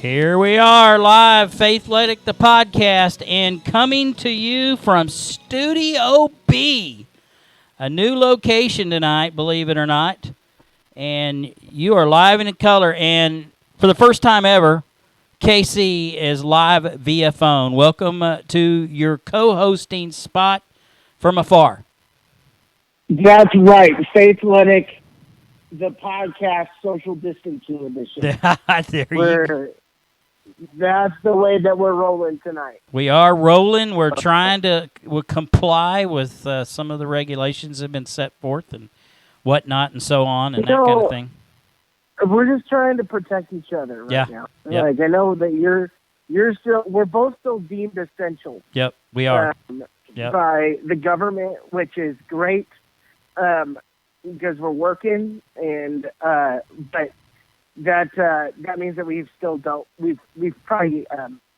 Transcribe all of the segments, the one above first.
Here we are, live, Faithletic, the podcast, and coming to you from Studio B, a new location tonight, believe it or not, and you are live and in color, and for the first time ever, KC is live via phone. Welcome to your co-hosting spot from afar. That's right, Faithletic, the podcast social distancing edition. That's the way that we're rolling tonight. We are rolling. We're trying to comply with some of the regulations that have been set forth and whatnot and so on and that kind of thing. We're just trying to protect each other right now. Yep. Like, I know that we're both still deemed essential. Yep, we are. By the government, which is great because we're working, and but that means that we've probably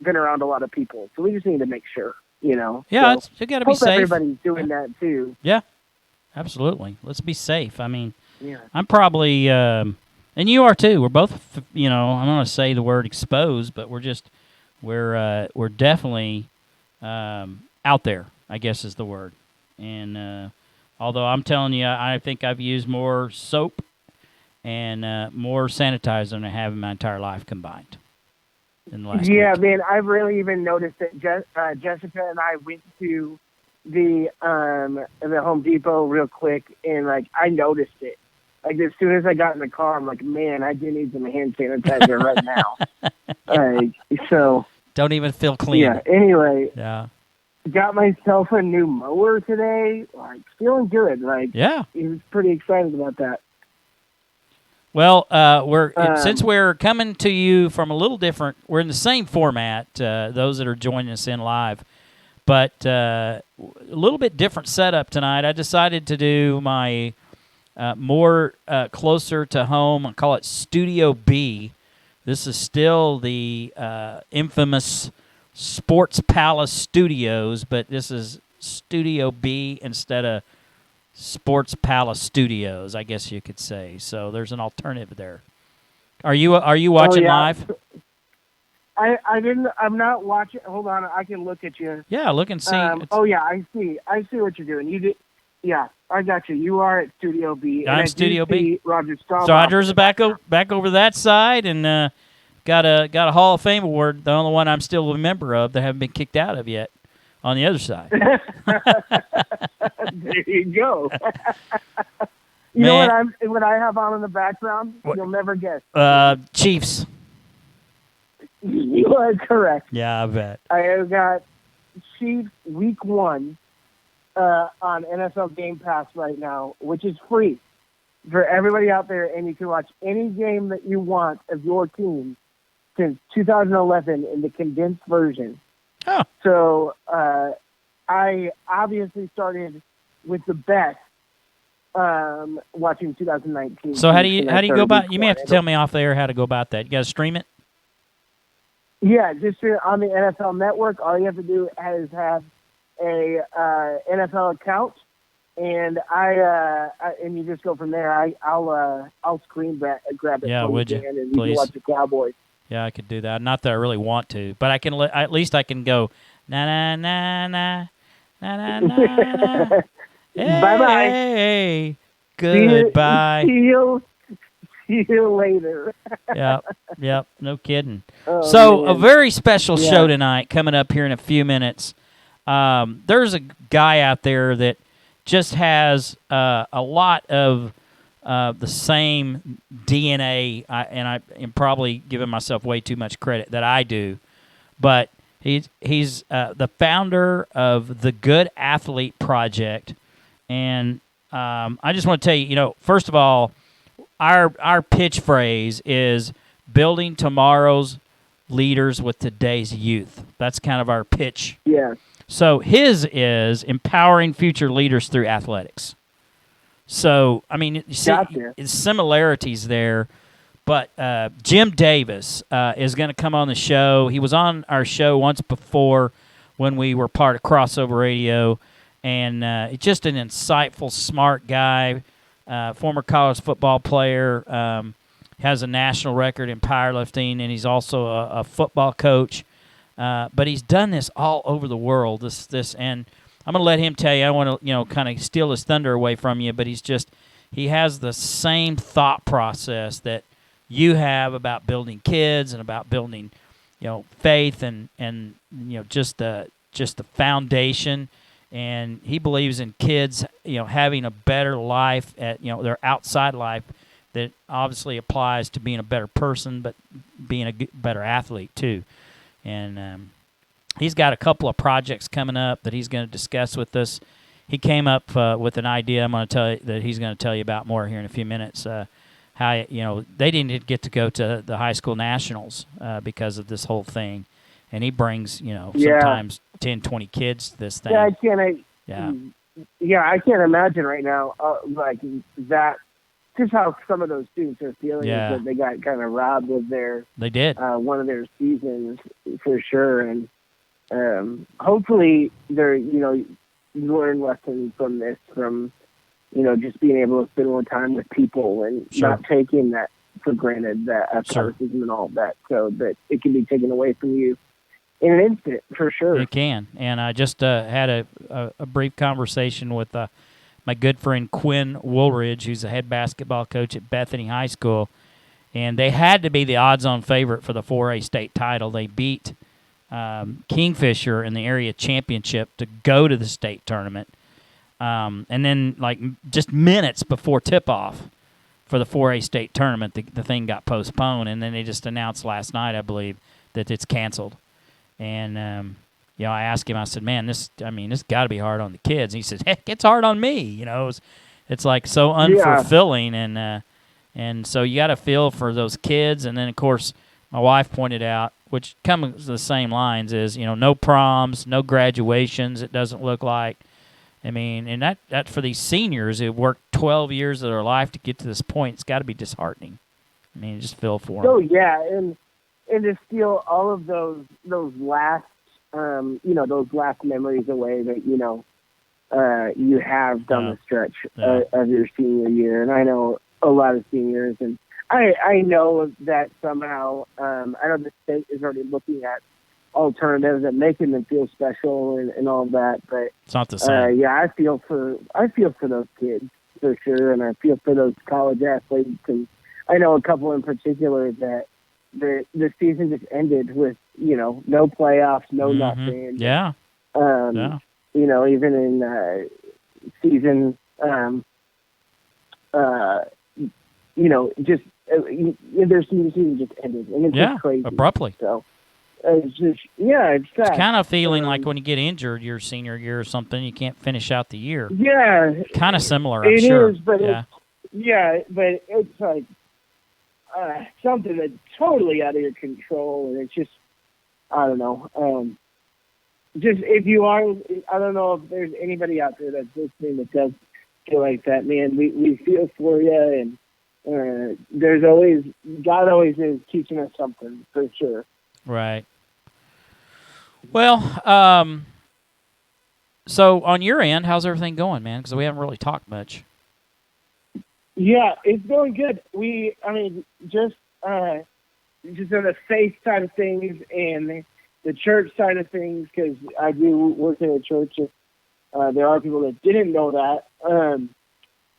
been around a lot of people, so we just need to make sure, Yeah, so you got to be safe. Everybody's doing that too. Yeah, absolutely. Let's be safe. I mean, I'm probably, and you are too. We're both, I'm not going to say the word exposed, but we're definitely out there, I guess is the word. And although I'm telling you, I think I've used more soap and more sanitizer than I have in my entire life combined in the last week. Man, I've really even noticed that Jessica and I went to the Home Depot real quick, and I noticed it. As soon as I got in the car, I'm like, man, I do need some hand sanitizer right now. So don't even feel clean. Yeah. Anyway. Yeah. Got myself a new mower today. Feeling good. Yeah. I was pretty excited about that. Well, since we're coming to you from a little different, we're in the same format, those that are joining us in live, but a little bit different setup tonight. I decided to do my more closer to home. I call it Studio B. This is still the infamous Sports Palace Studios, but this is Studio B instead of Sports Palace Studios, I guess you could say. So there's an alternative there. Are you watching live? I didn't. I'm not watching. Hold on, I can look at you. Yeah, look and see. I see. I see what you're doing. You did. Yeah, I got you. You are at Studio B. I'm Studio B. Roger Staubach. Roger's back over that side, and got a Hall of Fame award. The only one I'm still a member of that haven't been kicked out of yet. On the other side. There you go. You know what I have on in the background? What? You'll never guess. Chiefs. You are correct. Yeah, I bet. I have got Chiefs Week 1 on NFL Game Pass right now, which is free for everybody out there, and you can watch any game that you want of your team since 2011 in the condensed version. Oh. So I obviously started with the best watching 2019. So how do you go about? You may have to tell me off there how to go about that. You got to stream it. Yeah, just on the NFL Network. All you have to do is have a NFL account, and and you just go from there. I'll screen grab it. Yeah, would you? And please you can watch the Cowboys. Yeah, I could do that. Not that I really want to, but I can. At least I can go na na na na na na na. Hey, bye bye. Hey, goodbye. See you later. Yep. No kidding. Oh, so man. A very special show tonight coming up here in a few minutes. There's a guy out there that just has a lot of the same DNA, and I am probably giving myself way too much credit that I do, but he's the founder of the Good Athlete Project, and I just want to tell you, first of all, our pitch phrase is building tomorrow's leaders with today's youth. That's kind of our pitch. Yeah. So his is empowering future leaders through athletics. So, I mean, you see similarities there, but Jim Davis is going to come on the show. He was on our show once before when we were part of Crossover Radio, and just an insightful, smart guy, former college football player. has a national record in powerlifting, and he's also a football coach. But he's done this all over the world. And I'm gonna let him tell you. I want to kind of steal his thunder away from you, but he has the same thought process that you have about building kids and about building faith and just the foundation. And he believes in kids having a better life at their outside life that obviously applies to being a better person, but being a better athlete too. And he's got a couple of projects coming up that he's going to discuss with us. He came up with an idea. I'm going to tell you that he's going to tell you about more here in a few minutes. How they didn't get to go to the high school nationals because of this whole thing, and he brings sometimes 10, 20 kids to this thing. I can't imagine right now like that. Just how some of those students are feeling is that they got kind of robbed of their one of their seasons for sure, and hopefully they're learn lessons from this, from just being able to spend more time with people and not taking that for granted, that athleticism and all that, so that it can be taken away from you in an instant for sure. It can, and I just had a brief conversation with my good friend Quinn Woolridge, who's the head basketball coach at Bethany High School, and they had to be the odds-on favorite for the 4A state title. They beat Kingfisher in the area championship to go to the state tournament, and then just minutes before tip-off for the 4A state tournament, the thing got postponed, and then they just announced last night, I believe, that it's canceled. And I asked him, I said, man, this got to be hard on the kids. And he says, heck, it's hard on me. It's like so unfulfilling. And so you got to feel for those kids. And then, of course, my wife pointed out, which comes to the same lines, is, no proms, no graduations, it doesn't look like. And that for these seniors who worked 12 years of their life to get to this point, it's got to be disheartening. Just feel for them. Oh, yeah, and to steal all of those last those last memories away that you have down the stretch of your senior year. And I know a lot of seniors, and I know that somehow I know the state is already looking at alternatives and making them feel special and all that, but it's not the same. I feel for those kids for sure, and I feel for those college athletes, and I know a couple in particular that the season just ended with no playoffs, no nothing. Yeah. Even in season, just their season just ended, and it's just crazy abruptly. So it's just it's sad. It's kind of feeling like when you get injured your senior year or something, you can't finish out the year. Yeah, kind of similar. I'm sure. It is, but but it's like something that's totally out of your control, and it's just, I don't know. Just if you are, I don't know if there's anybody out there that's listening that does feel like that, man. We feel for you, and God always is teaching us something for sure. Right. Well, so on your end, how's everything going, man? Because we haven't really talked much. Yeah, it's going good. Just on the faith side of things and the church side of things, because I do work in a church. There are people that didn't know that.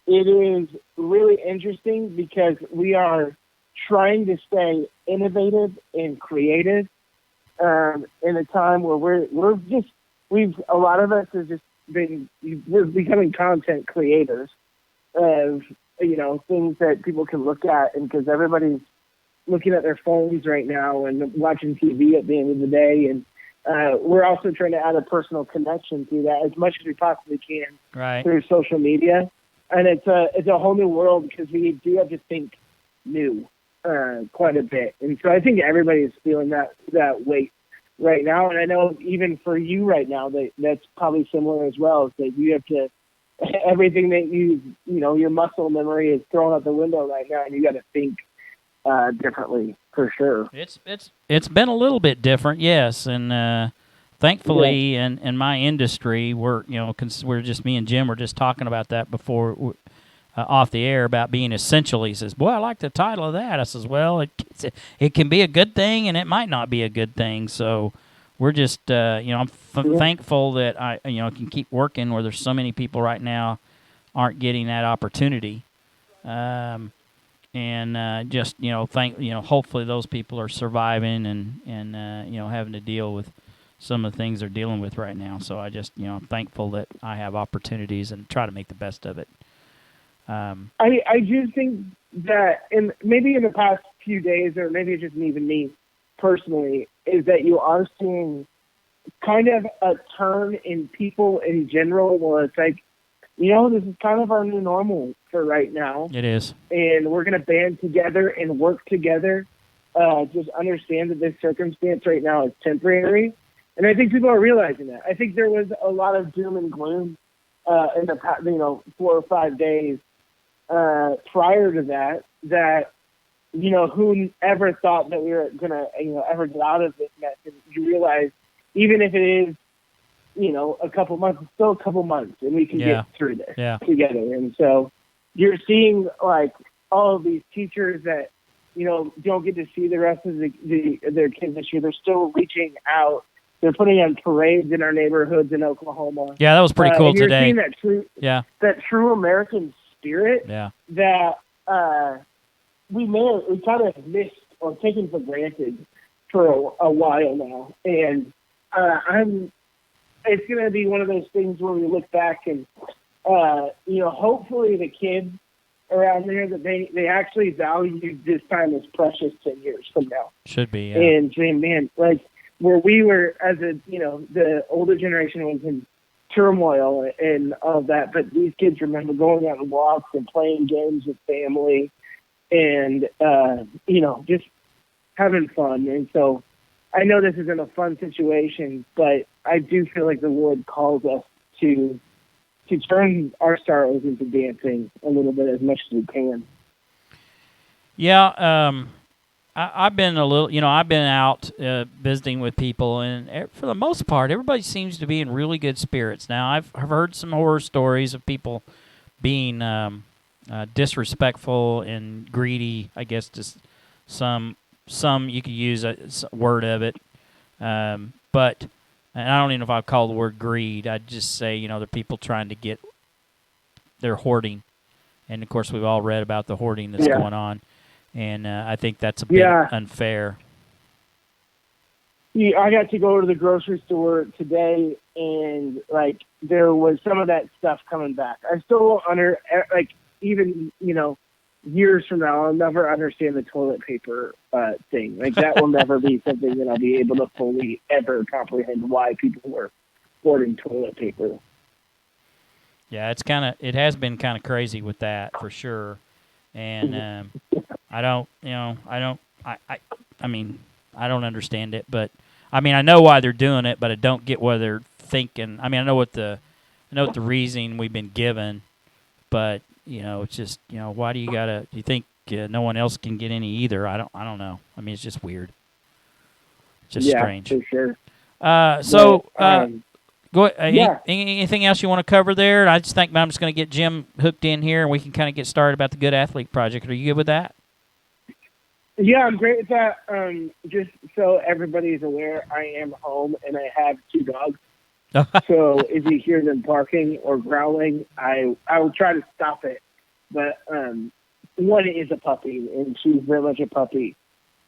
It is really interesting because we are trying to stay innovative and creative in a time where a lot of us have just we're becoming content creators of things that people can look at, and because everybody's looking at their phones right now and watching TV at the end of the day, and we're also trying to add a personal connection through that as much as we possibly can through social media. And it's a whole new world because we do have to think new quite a bit, and so I think everybody is feeling that weight right now. And I know even for you right now that's probably similar as well. Is that you have to. Everything that your muscle memory is thrown out the window right now, and you got to think differently for sure. It's been a little bit different, yes, and thankfully, in my industry, we're just me and Jim were just talking about that before off the air about being essential. He says, "Boy, I like the title of that." I says, "Well, it can be a good thing, and it might not be a good thing." So we're just, I'm thankful that I, can keep working where there's so many people right now aren't getting that opportunity. And just hopefully those people are surviving and having to deal with some of the things they're dealing with right now. So I just I'm thankful that I have opportunities and try to make the best of it. I do think that maybe in the past few days, or maybe it's just even me personally, is that you are seeing kind of a turn in people in general where it's like, this is kind of our new normal for right now. It is. And we're going to band together and work together. Just understand that this circumstance right now is temporary. And I think people are realizing that. I think there was a lot of doom and gloom in the past, 4 or 5 days prior to that, who ever thought that we were going to, ever get out of this mess. And you realize, even if it is, a couple months, it's still a couple months, and we can get through this together. And so you're seeing, like, all of these teachers that, don't get to see the rest of their kids this year. They're still reaching out. They're putting on parades in our neighborhoods in Oklahoma. Yeah, that was pretty cool today. You're seeing that true American spirit that we kind of missed or taken for granted for a while now. And it's going to be one of those things where we look back and, hopefully the kids around there, that they actually value this time as precious 10 years from now. Should be, yeah. And saying, man, like where we were as the older generation was in turmoil and all of that, but these kids remember going out on walks and playing games with family and, just having fun. And so I know this isn't a fun situation, but I do feel like the Lord calls us to turn our sorrows into dancing a little bit as much as we can. Yeah, I've been I've been out visiting with people, and for the most part, everybody seems to be in really good spirits. Now, I've heard some horror stories of people being disrespectful and greedy. I guess just some you could use a word of it, but. And I don't even know if I'd call the word greed. I'd just say, they're people trying to they're hoarding. And, of course, we've all read about the hoarding that's going on. And I think that's a bit unfair. Yeah, I got to go to the grocery store today, and, there was some of that stuff coming back. I still even, years from now, I'll never understand the toilet paper thing. That will never be something that I'll be able to fully ever comprehend why people were hoarding toilet paper. Yeah, it has been kind of crazy with that for sure. And I don't understand it, but I know why they're doing it, but I don't get what they're thinking. I know what the reasoning we've been given, but it's just, why do you think no one else can get any either? I don't know. It's just weird. It's just strange. For sure. Go ahead. Anything else you want to cover there? I just think I'm just going to get Jim hooked in here, and we can kind of get started about the Good Athlete Project. Are you good with that? Yeah, I'm great with that. Just so everybody's aware, I am home, and I have 2 dogs. So if you hear them barking or growling, I will try to stop it. But one is a puppy, and she's very much a puppy.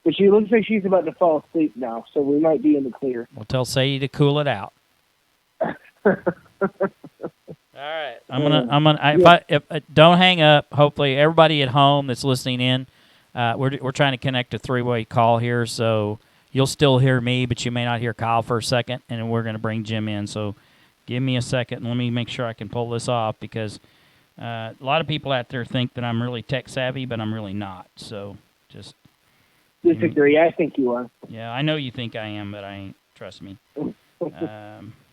But she looks like she's about to fall asleep now, so we might be in the clear. Well, tell Sadie to cool it out. All right, if don't hang up. Hopefully, everybody at home that's listening in, we're trying to connect a 3-way call here, so. You'll still hear me, but you may not hear Kyle for a second, and then we're going to bring Jim in. So give me a second, and let me make sure I can pull this off, because a lot of people out there think that I'm really tech-savvy, but I'm really not. So just disagree. I think you are. Yeah, I know you think I am, but I ain't. Trust me.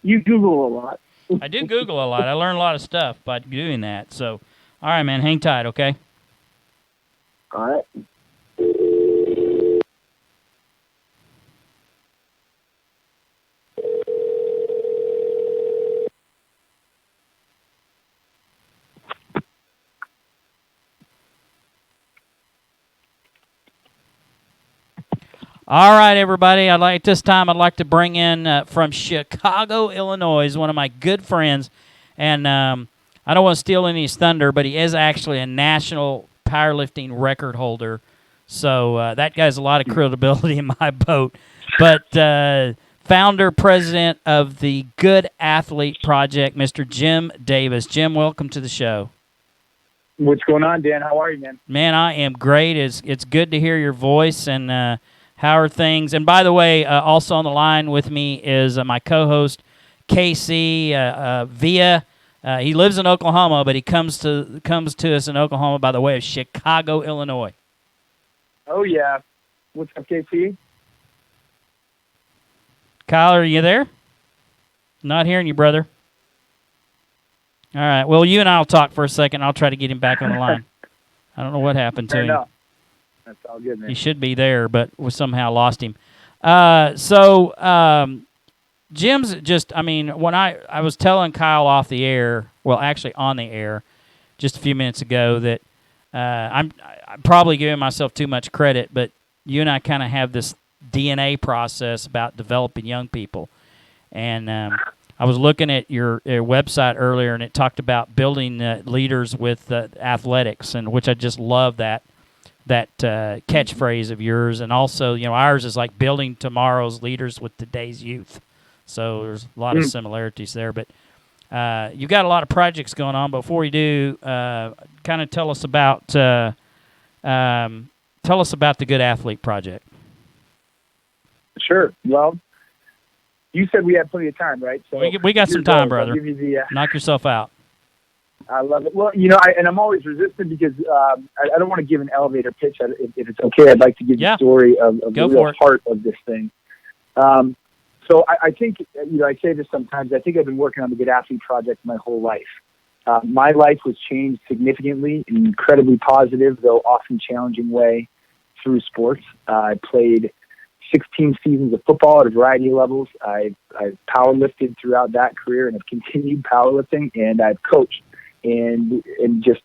You Google a lot. I do Google a lot. I learn a lot of stuff by doing that. So, all right, man, hang tight, okay? All right. All right, everybody. At this time, I'd like to bring in from Chicago, Illinois, one of my good friends, and I don't want to steal any of his thunder, but he is actually a national powerlifting record holder. So that guy's a lot of credibility in my boat. But founder, president of the Good Athlete Project, Mr. Jim Davis. Jim, welcome to the show. What's going on, Dan? How are you, man? Man, I am great. It's good to hear your voice, and how are things? And by the way, also on the line with me is my co-host, Casey Villa. He lives in Oklahoma, but he comes to us in Oklahoma by the way of Chicago, Illinois. Oh, yeah. What's up, KC? Kyle, are you there? Not hearing you, brother. All right. Well, you and I will talk for a second. I'll try to get him back on the line. I don't know what happened to him. No. That's all good, man. He should be there, but we somehow lost him. Jim's just, when I was telling Kyle off the air, well, actually on the air, just a few minutes ago, that I'm probably giving myself too much credit, but you and I kind of have this DNA process about developing young people. And I was looking at your website earlier, and it talked about building leaders with athletics, and which I just love that catchphrase of yours. And also, ours is like building tomorrow's leaders with today's youth. So there's a lot of similarities there. But you've got a lot of projects going on. Before you do, kind of tell us about the Good Athlete Project. Sure. Well, you said we had plenty of time, right? So we got some time, brother. I'll give you the, knock yourself out. I love it. Well, I'm always resistant because I don't want to give an elevator pitch. If it's okay, I'd like to give the story of the real heart of this thing. So I think, I say this sometimes, I think I've been working on the Good Athlete Project my whole life. My life was changed significantly in an incredibly positive, though often challenging way through sports. I played 16 seasons of football at a variety of levels. I've powerlifted throughout that career and have continued powerlifting, and I've coached. And just,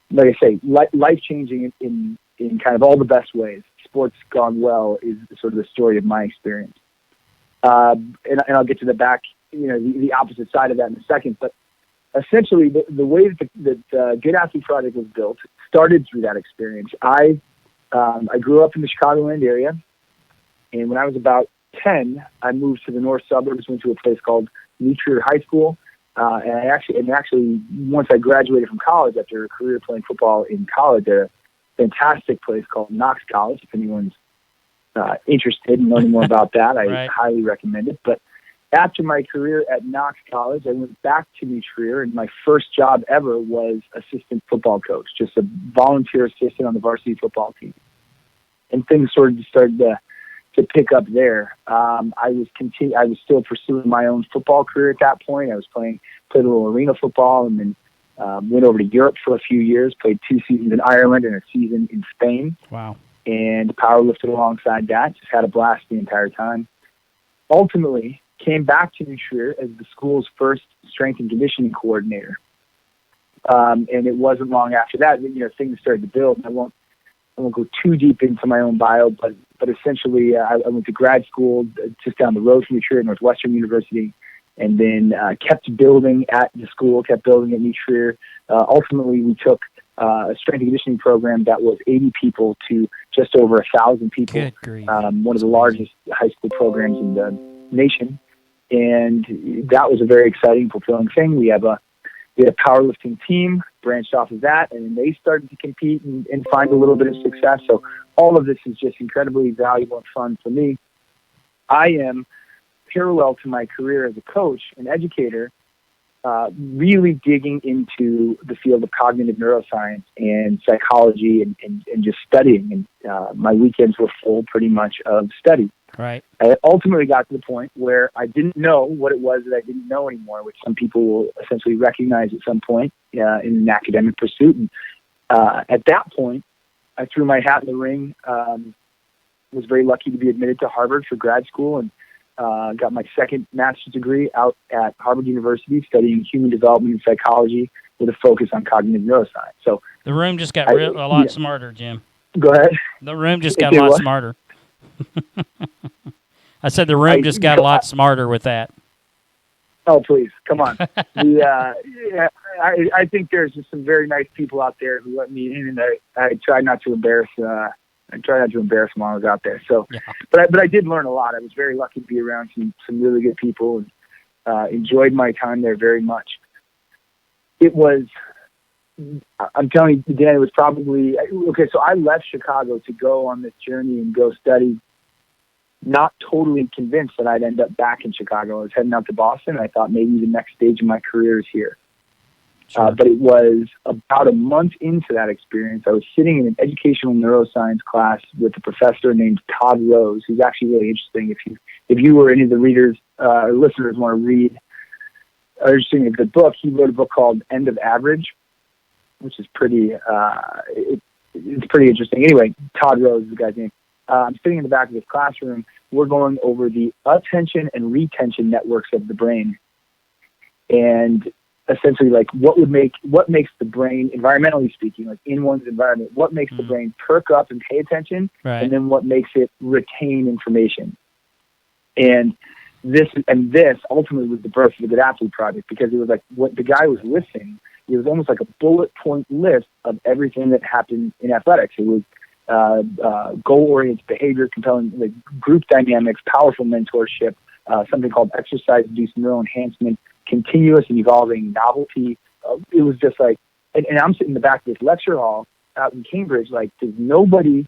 like I say, life-changing in kind of all the best ways. Sports gone well is sort of the story of my experience. And I'll get to the back, the opposite side of that in a second. But essentially, the way that the Good Athlete Project was built started through that experience. I grew up in the Chicagoland area, and when I was about 10, I moved to the north suburbs, went to a place called New Trier High School. And actually, once I graduated from college after a career playing football in college, at a fantastic place called Knox College. If anyone's interested in learning more about that, I highly recommend it. But after my career at Knox College, I went back to New Trier, and my first job ever was assistant football coach, just a volunteer assistant on the varsity football team. And things started to pick up there. I was still pursuing my own football career at that point. I was played a little arena football, and then went over to Europe for a few years, played 2 seasons in Ireland and a season in Spain. Wow. And powerlifted alongside that. Just had a blast the entire time. Ultimately, came back to New Trier as the school's first strength and conditioning coordinator. And it wasn't long after that, things started to build. I won't go too deep into my own bio, but essentially, I went to grad school just down the road from New Trier, Northwestern University, and then kept building at the school, kept building at New Trier. Ultimately, we took a strength and conditioning program that was 80 people to just over 1,000 people. Good grief. One of the largest high school programs in the nation, and that was a very exciting, fulfilling thing. We had a powerlifting team, branched off of that, and they started to compete and find a little bit of success. So all of this is just incredibly valuable and fun for me. I am, parallel to my career as a coach and educator, really digging into the field of cognitive neuroscience and psychology and just studying. And my weekends were full pretty much of study. Right. I ultimately got to the point where I didn't know what it was that I didn't know anymore, which some people will essentially recognize at some point in an academic pursuit. And at that point, I threw my hat in the ring, was very lucky to be admitted to Harvard for grad school, and got my second master's degree out at Harvard University studying human development and psychology with a focus on cognitive neuroscience. So the room just got a lot smarter, Jim. Go ahead. The room just got a lot smarter. I said the room just got a lot smarter with that. Oh, please, come on. I think there's just some very nice people out there who let me in, and I try not to embarrass. I try not to embarrass them while I was out there. So, yeah. but I did learn a lot. I was very lucky to be around some really good people, and enjoyed my time there very much. It was. I'm telling you, Dan, it was probably okay. So I left Chicago to go on this journey and go study. Not totally convinced that I'd end up back in Chicago. I was heading out to Boston. I thought maybe the next stage of my career is here. Sure. But it was about a month into that experience. I was sitting in an educational neuroscience class with a professor named Todd Rose, who's actually really interesting. If you or any of the readers or listeners want to read or interesting a good book, he wrote a book called End of Average, which is pretty it's pretty interesting. Anyway, Todd Rose is the guy's name. I'm sitting in the back of this classroom. We're going over the attention and retention networks of the brain, and essentially, like what makes the brain, environmentally speaking, like in one's environment, what makes the brain perk up and pay attention, right. And then what makes it retain information. And this ultimately was the birth of the Good Athlete Project, because it was like what the guy was listing. It was almost like a bullet point list of everything that happened in athletics. It was goal-oriented behavior, compelling like group dynamics, powerful mentorship, something called exercise-induced neural enhancement, continuous and evolving novelty. It was just like, and I'm sitting in the back of this lecture hall out in Cambridge, like, does nobody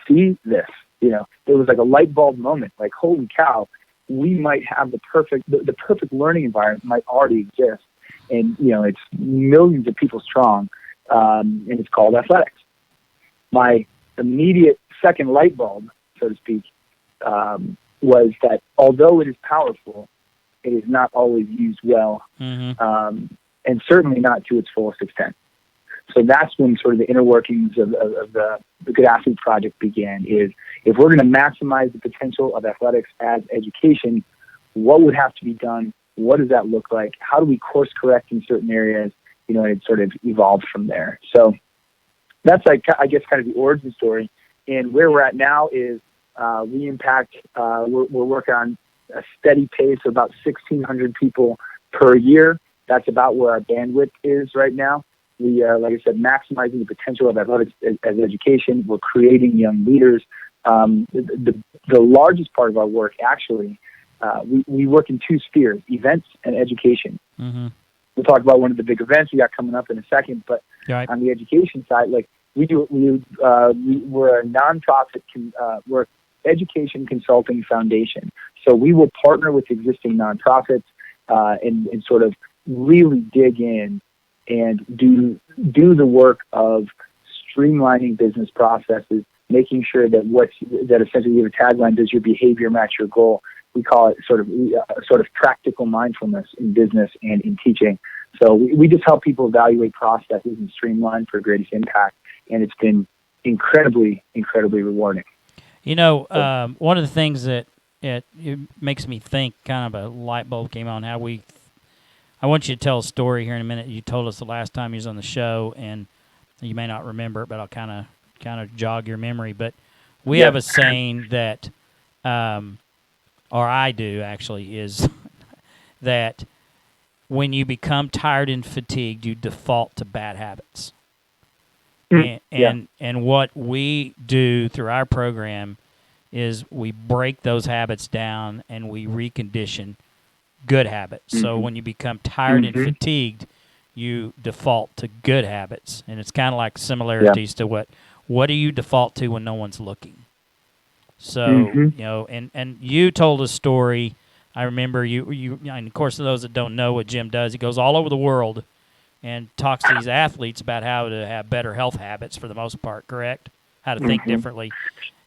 see this? You know, it was like a light bulb moment. Like, holy cow, we might have the perfect learning environment might already exist. And, you know, it's millions of people strong, and it's called athletics. My immediate second light bulb, so to speak, was that although it is powerful, it is not always used well, and certainly not to its fullest extent. So that's when sort of the inner workings of the Good Athlete Project began, is if we're going to maximize the potential of athletics as education, what would have to be done? What does that look like? How do we course correct in certain areas? You know, it sort of evolved from there. So that's like, I guess, kind of the origin story. And where we're at now is we impact, we're working on a steady pace of about 1,600 people per year. That's about where our bandwidth is right now. We are, like I said, maximizing the potential of athletics as education. We're creating young leaders. The largest part of our work, actually, we work in two spheres, events and education. Mm-hmm. We'll talk about one of the big events we got coming up in a second, but right. On the education side, like we're a nonprofit, we're education consulting foundation. So we will partner with existing nonprofits and sort of really dig in and do the work of streamlining business processes, making sure that that essentially you have a tagline, does your behavior match your goal? We call it sort of practical mindfulness in business and in teaching. So we just help people evaluate processes and streamline for greatest impact, and it's been incredibly, incredibly rewarding. You know, one of the things that it makes me think, kind of a light bulb came on, I want you to tell a story here in a minute. You told us the last time you was on the show, and you may not remember it, but I'll kind of jog your memory. But we have a saying that, or I do actually, is that when you become tired and fatigued, you default to bad habits. And what we do through our program is we break those habits down and we recondition good habits. Mm-hmm. So when you become tired and fatigued, you default to good habits. And it's kind of like similarities to what do you default to when no one's looking? So, you know, and you told a story. I remember you, and of course, those that don't know what Jim does, he goes all over the world and talks to these athletes about how to have better health habits for the most part, correct? How to think differently.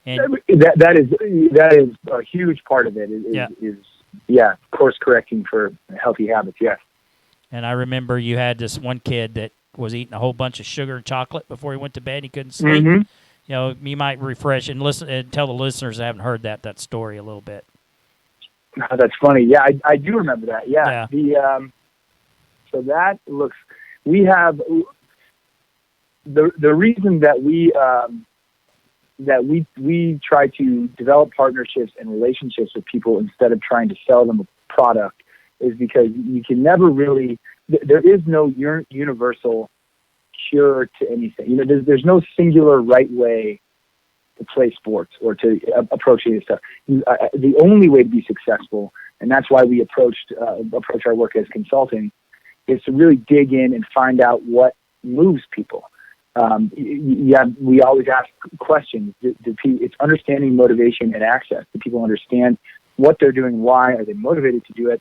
And that is a huge part of it is course correcting for healthy habits, yes. And I remember you had this one kid that was eating a whole bunch of sugar and chocolate before he went to bed. He couldn't sleep. Mm-hmm. You know, you might refresh and listen and tell the listeners that haven't heard that story a little bit. Oh, that's funny. Yeah, I do remember that. Yeah. So that looks. We have the reason that we that we try to develop partnerships and relationships with people instead of trying to sell them a product is because you can never really, there is no universal cure to anything. You know, there's no singular right way to play sports or to approach any stuff. The only way to be successful, and that's why we approach our work as consulting, is to really dig in and find out what moves people. We always ask questions. It's understanding motivation and access. Do people understand what they're doing? Why are they motivated to do it?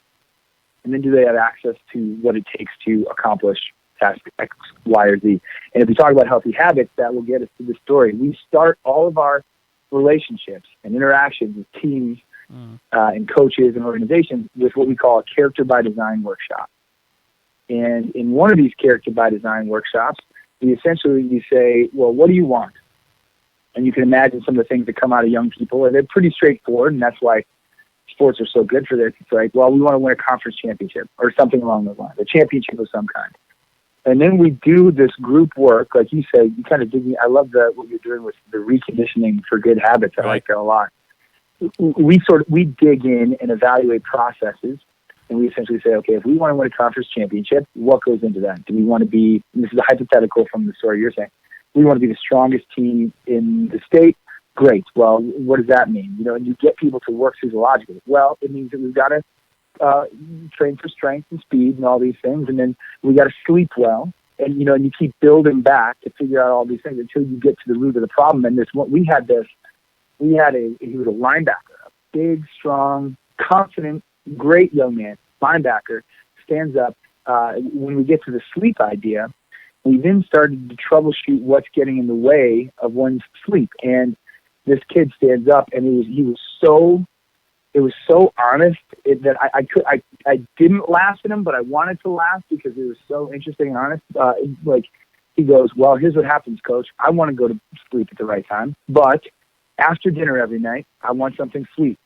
And then do they have access to what it takes to accomplish task X, Y, or Z? And if we talk about healthy habits, that will get us to the story. We start all of our relationships and interactions with teams and coaches and organizations with what we call a character by design workshop. And in one of these character by design workshops, we say, well, what do you want? And you can imagine some of the things that come out of young people, and they're pretty straightforward, and that's why sports are so good for this. It's like, well, we want to win a conference championship or something along those lines, a championship of some kind. And then we do this group work, like you said, you kind of dig me. I love what you're doing with the reconditioning for good habits. I like that a lot. We dig in and evaluate processes, and we essentially say, okay, if we want to win a conference championship, what goes into that? Do we want to be, and this is a hypothetical from the story you're saying, we want to be the strongest team in the state? Great. Well, what does that mean? You know, and you get people to work physiologically. Well, it means that we've got to train for strength and speed and all these things, and then we got to sleep well, and you keep building back to figure out all these things until you get to the root of the problem. And he was a linebacker, a big, strong, confident, great young man, linebacker, stands up. When we get to the sleep idea, we then started to troubleshoot what's getting in the way of one's sleep. And this kid stands up, and it was so honest that I didn't laugh at him, but I wanted to laugh because it was so interesting and honest. He goes, well, here's what happens, coach. I want to go to sleep at the right time, but after dinner every night, I want something sweet.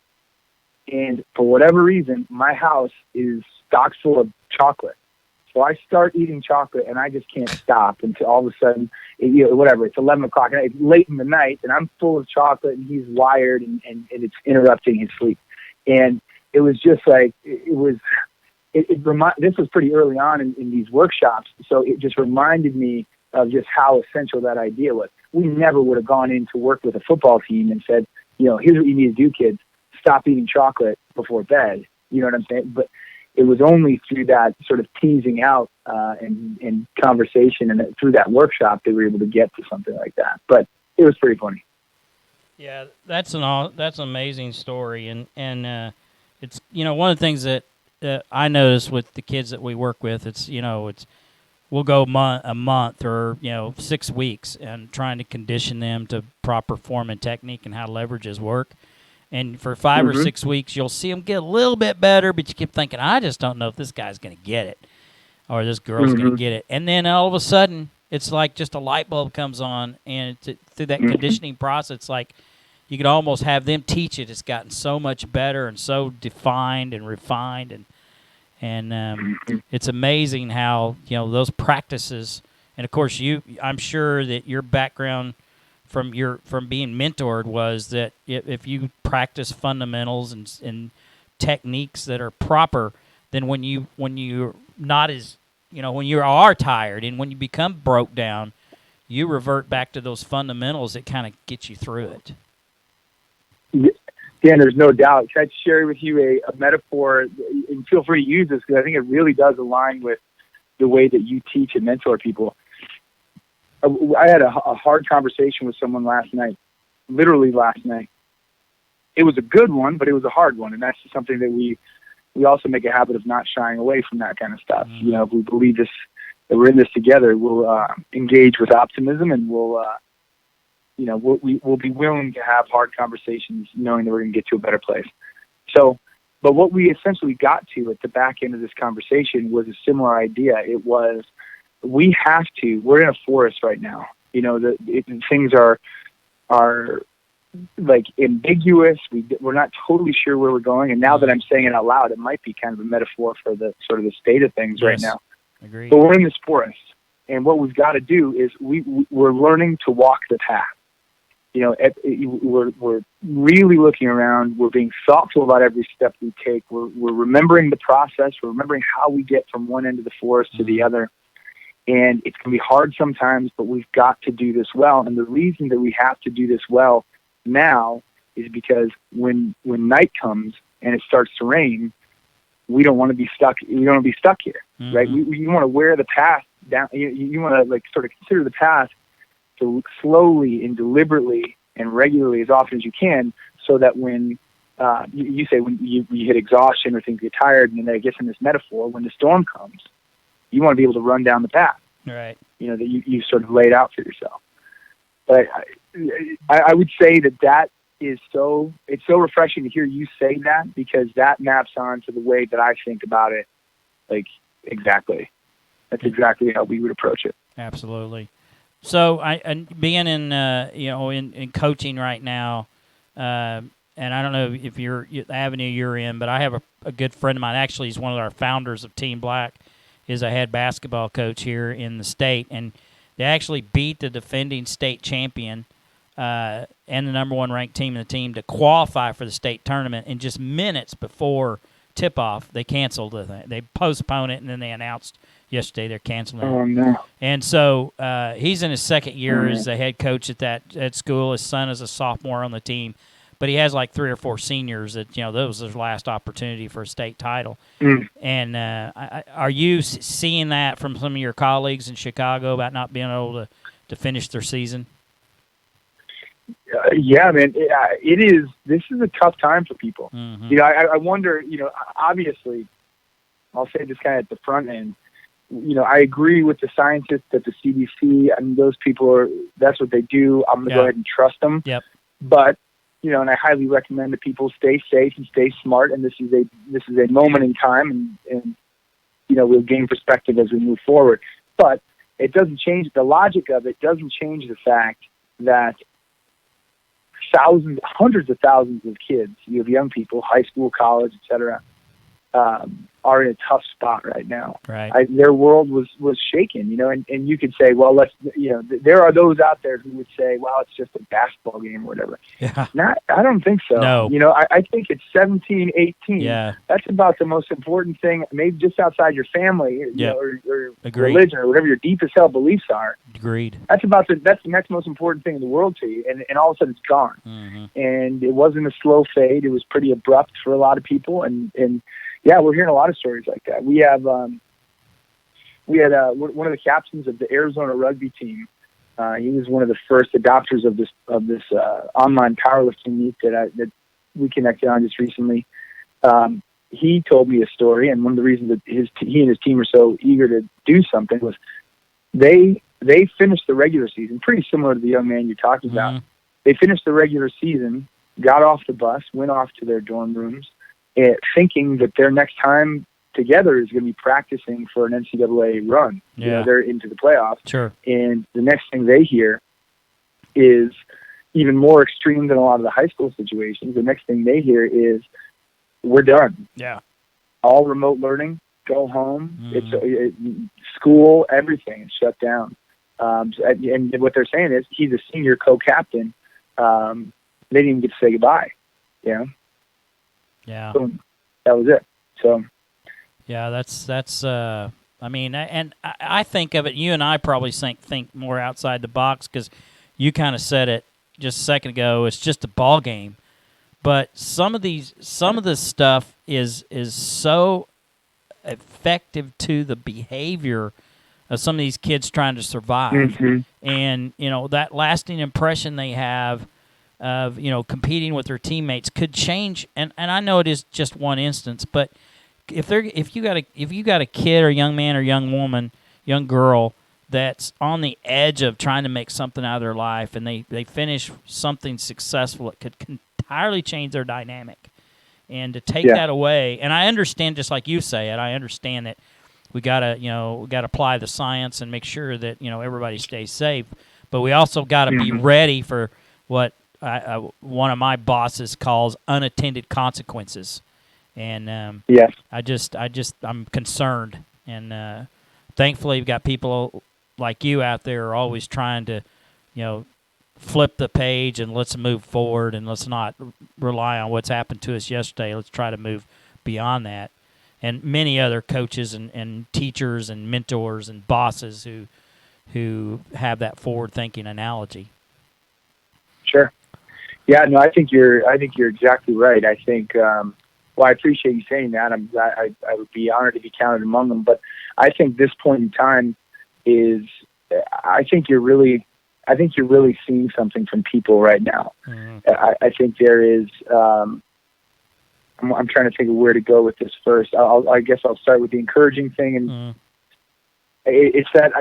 And for whatever reason, my house is stocked full of chocolate. So I start eating chocolate, and I just can't stop until all of a sudden, it's 11 o'clock, and it's late in the night, and I'm full of chocolate, and he's wired, and it's interrupting his sleep. And it was just like, this was pretty early on in these workshops, so it just reminded me of just how essential that idea was. We never would have gone in to work with a football team and said, here's what you need to do, kids. Stop eating chocolate before bed. You know what I'm saying? But it was only through that sort of teasing out and conversation and through that workshop that we were able to get to something like that. But it was pretty funny. Yeah, that's an amazing story, and it's one of the things that I notice with the kids that we work with. We'll go a month or 6 weeks and trying to condition them to proper form and technique and how leverages work. And for 5 or 6 weeks, you'll see them get a little bit better, but you keep thinking, I just don't know if this guy's going to get it or this girl's going to get it. And then all of a sudden, it's like just a light bulb comes on, and through that conditioning process, it's like you could almost have them teach it. It's gotten so much better and so defined and refined, and it's amazing how those practices. And of course, I'm sure that your background from being mentored was that if you practice fundamentals and techniques that are proper, then when you're not as when you are tired and when you become broke down, you revert back to those fundamentals that kind of get you through it. Dan, there's no doubt. Can I share with you a metaphor? And feel free to use this because I think it really does align with the way that you teach and mentor people. I had a hard conversation with someone literally last night. It was a good one, but it was a hard one, and that's just something that we also make a habit of not shying away from that kind of stuff. If we believe that we're in this together, we'll engage with optimism, and we'll be willing to have hard conversations, knowing that we're going to get to a better place. So, but what we essentially got to at the back end of this conversation was a similar idea. It was, we're in a forest right now. Things are like ambiguous. We're not totally sure where we're going. And now that I'm saying it out loud, it might be kind of a metaphor for the sort of the state of things right now. Agreed. But we're in this forest, and what we've got to do is we're learning to walk the path. we're really looking around. We're being thoughtful about every step we take. We're remembering the process. We're remembering how we get from one end of the forest to the other. And it's going to be hard sometimes, but we've got to do this well. And the reason that we have to do this well now is because when night comes and it starts to rain, we don't want to be stuck. We don't want to be stuck here, right? You want to wear the path down. You want to sort of consider the path to slowly and deliberately and regularly as often as you can, so that when you say when you hit exhaustion or things get tired, and then I guess in this metaphor, when the storm comes, you want to be able to run down the path, right? That you sort of laid out for yourself. But I would say that it's so refreshing to hear you say that, because that maps on to the way that I think about it. Like, exactly. That's exactly how we would approach it. Absolutely. So and being in in coaching right now, and I don't know if you're the avenue you're in, but I have a good friend of mine. Actually, he's one of our founders of Team Black. Is a head basketball coach here in the state, and they actually beat the defending state champion and the number one ranked team in the team to qualify for the state tournament. And just minutes before tip-off, they canceled the thing. They postponed it, and then they announced yesterday they're canceling it. Oh, no. And so he's in his second year as a head coach at school. His son is a sophomore on the team. But he has like 3 or 4 seniors that, that was their last opportunity for a state title. And are you seeing that from some of your colleagues in Chicago about not being able to finish their season? Yeah, man. It is. This is a tough time for people. I wonder, obviously, I'll say this kind of at the front end. I agree with the scientists at the CDC. I mean, those people that's what they do. I'm going to go ahead and trust them. Yep. But, and I highly recommend that people stay safe and stay smart. And this is a moment in time, and we'll gain perspective as we move forward. But it doesn't change the logic of it. Doesn't change the fact that hundreds of thousands of kids, you have young people, high school, college, etc., are in a tough spot right now. Right. Their world was shaken, and you could say, well, there are those out there who would say, well, it's just a basketball game or whatever. Yeah. I don't think so. No. I think it's 17, 18. Yeah. That's about the most important thing, maybe just outside your family, or religion or whatever your deepest held beliefs are. Agreed. That's the next most important thing in the world to you, and all of a sudden it's gone. And it wasn't a slow fade. It was pretty abrupt for a lot of people, and yeah, we're hearing a lot of stories like that. We had one of the captains of the Arizona rugby team. He was one of the first adopters of this online powerlifting meet that we connected on just recently. He told me a story, and one of the reasons that he and his team were so eager to do something was they finished the regular season, pretty similar to the young man you're talking about. They finished the regular season, got off the bus, went off to their dorm rooms, thinking that their next time together is going to be practicing for an NCAA run. Yeah. They're into the playoffs. Sure. And the next thing they hear is even more extreme than a lot of the high school situations. The next thing they hear is, we're done. Yeah. All remote learning, go home. It's school, everything is shut down. And what they're saying is he's a senior co-captain. They didn't even get to say goodbye. Yeah. Boom. That was it. So. Yeah, that's. I mean, and I think of it. You and I probably think more outside the box, because you kind of said it just a second ago. It's just a ball game, but some of this stuff is so effective to the behavior of some of these kids trying to survive, and that lasting impression they have of competing with their teammates could change. And I know it is just one instance, but if you got a kid or young man or young woman, young girl that's on the edge of trying to make something out of their life, and they finish something successful, it could entirely change their dynamic. And to take that away, and I understand, just like you say it, I understand that we gotta apply the science and make sure that everybody stays safe, but we also got to be ready for what one of my bosses calls unattended consequences. And I'm concerned, and thankfully we've got people like you out there are always trying to, flip the page and let's move forward and let's not rely on what's happened to us yesterday. Let's try to move beyond that. And many other coaches and teachers and mentors and bosses who have that forward-thinking analogy. Sure. Yeah, no, I think you're exactly right. I think, well, I appreciate you saying that. I would be honored to be counted among them. But I think this point in time is, I think you're really seeing something from people right now. Mm-hmm. I think there is. I'm trying to think of where to go with this first. I guess I'll start with the encouraging thing, and it's that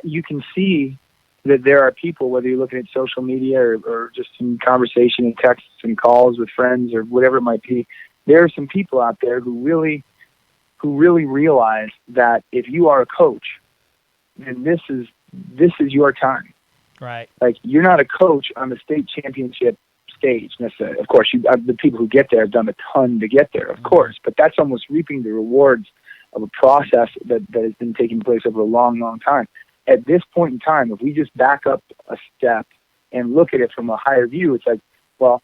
you can see that there are people, whether you're looking at social media or just in conversation and texts and calls with friends or whatever it might be, there are some people out there who really realize that if you are a coach, then this is your time. Right. Like, you're not a coach on the state championship stage necessarily. Of course, the people who get there have done a ton to get there, of course, but that's almost reaping the rewards of a process that has been taking place over a long, long time. At this point in time, if we just back up a step and look at it from a higher view, it's like, well,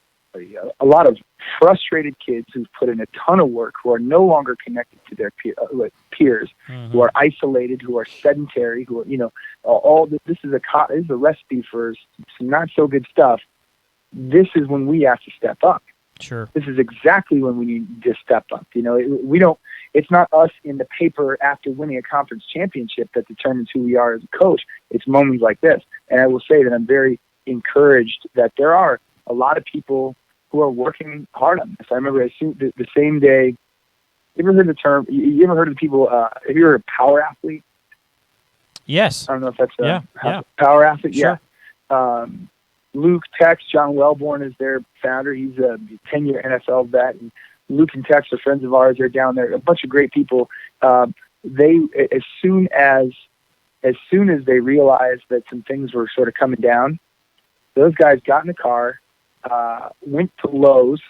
a lot of frustrated kids who've put in a ton of work, who are no longer connected to their peers, mm-hmm. who are isolated, who are sedentary, who are, this is a recipe for some not so good stuff. This is when we have to step up. Sure. This is exactly when we need to step up. It's not us in the paper after winning a conference championship that determines who we are as a coach. It's moments like this. And I will say that I'm very encouraged that there are a lot of people who are working hard on this. I remember the same day, you ever heard the term, you ever heard of people, have you heard of power athlete? Yes. I don't know if that's a power athlete. Sure. Yeah. Luke Tex, John Wellborn is their founder. He's a 10-year NFL vet. And Luke and Tex are friends of ours. They're down there. A bunch of great people. They, as soon as they realized that some things were sort of coming down, those guys got in the car, went to Lowe's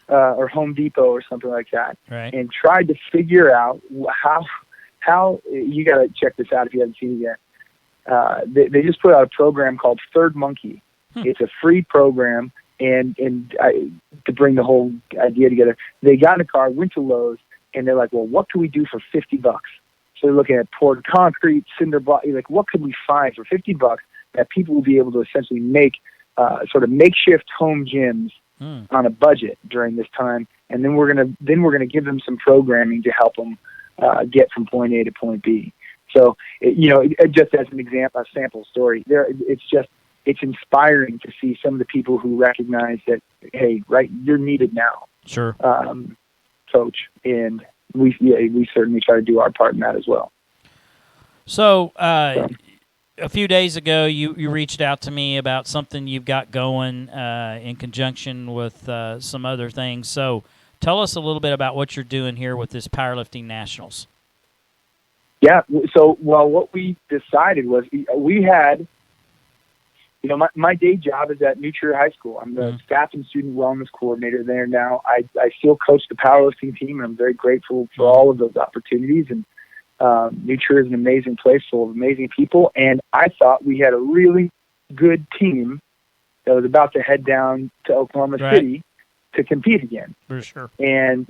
or Home Depot or something like that, right, and tried to figure out how you got to check this out if you haven't seen it yet. They just put out a program called Third Monkey. It's a free program, and to bring the whole idea together, they got in a car, went to Lowe's, and they're like, well, what can we do for $50? So they're looking at poured concrete, cinder block, like, what could we find for $50 that people will be able to essentially make sort of makeshift home gyms on a budget during this time, and then we're gonna give them some programming to help them get from point A to point B. So just as an example, a sample story, it's inspiring to see some of the people who recognize that, hey, right, you're needed now. Sure. Coach, and we certainly try to do our part in that as well. So a few days ago, you reached out to me about something you've got going in conjunction with some other things. So tell us a little bit about what you're doing here with this Powerlifting Nationals. Yeah, so, well, what we decided was we had, my day job is at New Trier High School. I'm the staff and student wellness coordinator there now. I still coach the powerlifting team, and I'm very grateful for all of those opportunities. And New Trier is an amazing place full of amazing people, and I thought we had a really good team that was about to head down to Oklahoma City to compete again. For sure. And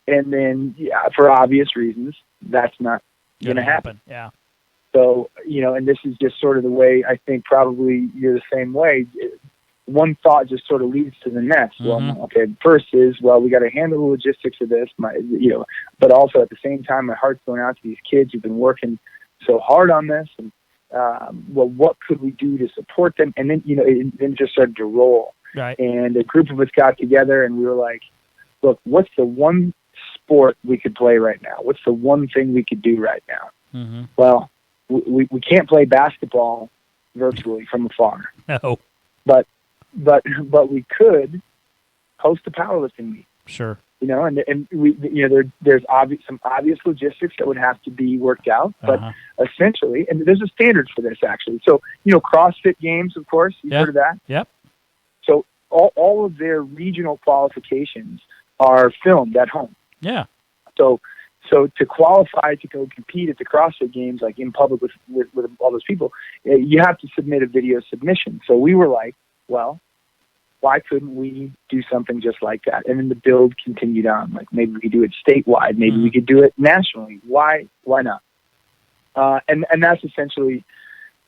then, for obvious reasons, that's not going to happen. Yeah. So, and this is just sort of the way I think probably you're the same way. One thought just sort of leads to the next. Mm-hmm. Well, okay, first is, we got to handle the logistics of this, but also at the same time, my heart's going out to these kids who've been working so hard on this. And, what could we do to support them? And then, it then just started to roll. Right. And a group of us got together and we were like, look, what's the one sport we could play right now? What's the one thing we could do right now? Mm-hmm. Well, we can't play basketball virtually from afar. No. But we could host a powerlifting meet. Sure. And we there's some obvious logistics that would have to be worked out, but essentially, and there's a standard for this actually. So CrossFit Games, of course, you've heard of that. Yep. So all of their regional qualifications are filmed at home. Yeah. So to qualify to go compete at the CrossFit Games, like in public with all those people, you have to submit a video submission. So we were like, well, why couldn't we do something just like that? And then the build continued on. Like, maybe we could do it statewide. Maybe we could do it nationally. Why not? And that's essentially,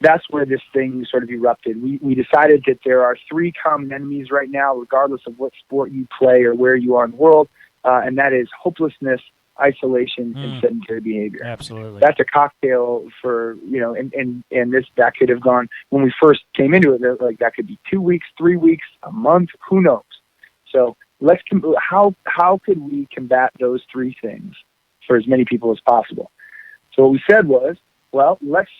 that's where this thing sort of erupted. We decided that there are three common enemies right now, regardless of what sport you play or where you are in the world, and that is hopelessness, isolation, and sedentary behavior. Absolutely. That's a cocktail for, and that could have gone, when we first came into it, like, that could be 2 weeks, 3 weeks, a month, who knows? So how could we combat those three things for as many people as possible? So what we said was, well, let's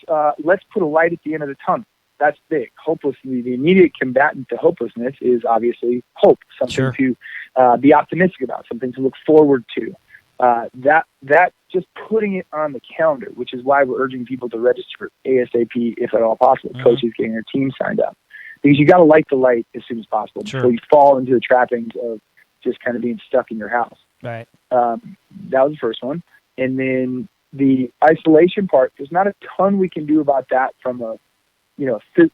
put a light at the end of the tunnel. That's big. Hopelessly, the immediate combatant to hopelessness is obviously hope, something to be optimistic about, something to look forward to. That just putting it on the calendar, which is why we're urging people to register ASAP if at all possible. Coaches getting their team signed up, because you got to light the light as soon as possible before you fall into the trappings of just kind of being stuck in your house. Right. That was the first one, and then the isolation part. There's not a ton we can do about that from a